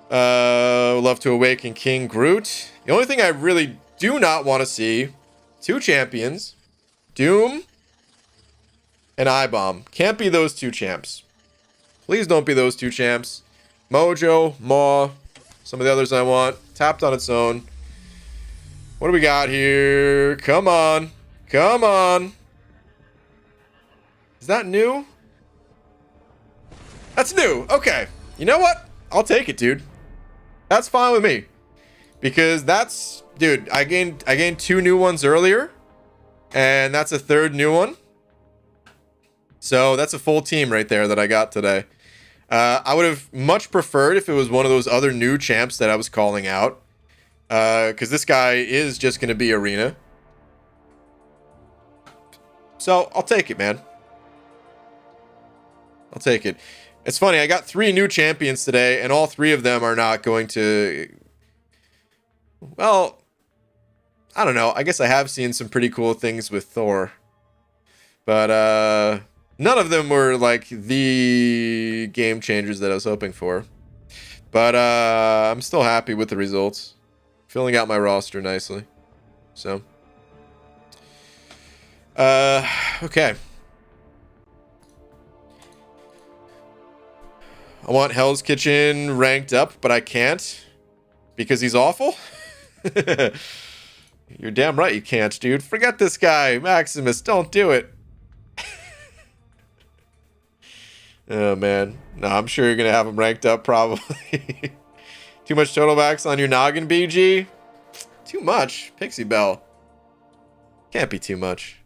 Would love to awaken King Groot. The only thing I really do not want to see, 2 champions, Doom and I-Bomb. Can't be those 2 champs. Please don't be those 2 champs. Mojo, Maw, some of the others I want. Tapped on its own. What do we got here? Come on. Come on. Is that new? That's new. Okay. You know what? I'll take it, dude. That's fine with me. Because that's... Dude, I gained 2 new ones earlier. And that's a 3rd new one. So that's a full team right there that I got today. I would have much preferred if it was one of those other new champs that I was calling out. Because this guy is just going to be Arena. So I'll take it, man. I'll take it. It's funny, I got 3 new champions today, and all 3 of them are not going to... Well, I don't know. I guess I have seen some pretty cool things with Thor. But, none of them were, like, the game changers that I was hoping for. But, I'm still happy with the results. Filling out my roster nicely. So. Okay. I want Hell's Kitchen ranked up, but I can't. Because he's awful? You're damn right you can't, dude. Forget this guy, Maximus. Don't do it. Oh, man. No, I'm sure you're going to have him ranked up, probably. Too much total backs on your noggin, BG? Too much. Pixie Bell. Can't be too much.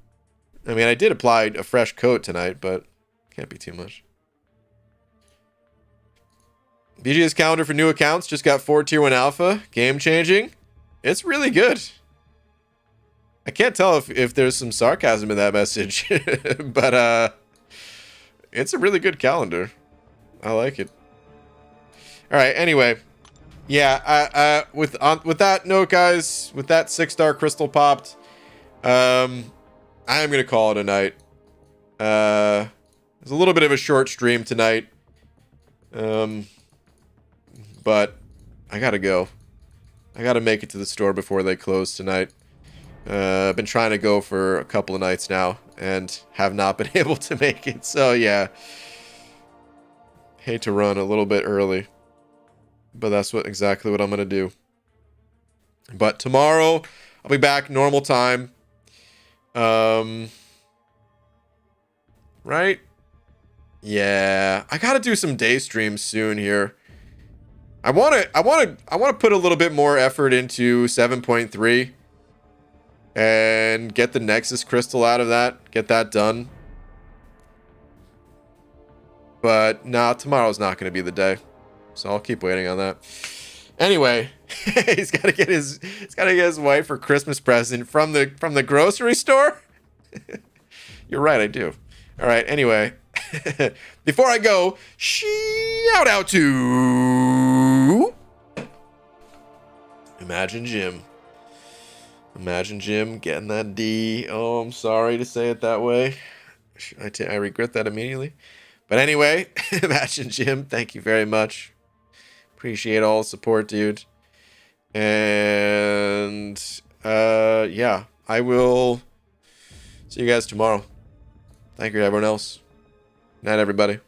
I mean, I did apply a fresh coat tonight, but can't be too much. BG's calendar for new accounts just got 4 tier 1 alpha. Game changing. It's really good. I can't tell if there's some sarcasm in that message. But it's a really good calendar. I like it. Alright, anyway. Yeah, with that note, guys, with that 6-star crystal popped, I am gonna call it a night. It's a little bit of a short stream tonight. But I gotta go. I gotta make it to the store before they close tonight. I've been trying to go for a couple of nights now and have not been able to make it. So yeah, hate to run a little bit early, but that's exactly what I'm gonna do. But tomorrow I'll be back normal time. Right? Yeah, I gotta do some day streams soon here. I want to put a little bit more effort into 7.3 and get the Nexus crystal out of that, get that done. But nah, tomorrow's not going to be the day. So I'll keep waiting on that. Anyway, he's got to get his wife her Christmas present from the grocery store. You're right, I do. All right, anyway, before I go, shout out to Imagine Jim. Imagine Jim getting that D. Oh, I'm sorry to say it that way. I regret that immediately. But anyway, Imagine Jim, thank you very much. Appreciate all the support, dude. And yeah, I will see you guys tomorrow. Thank you to everyone else. Night, everybody.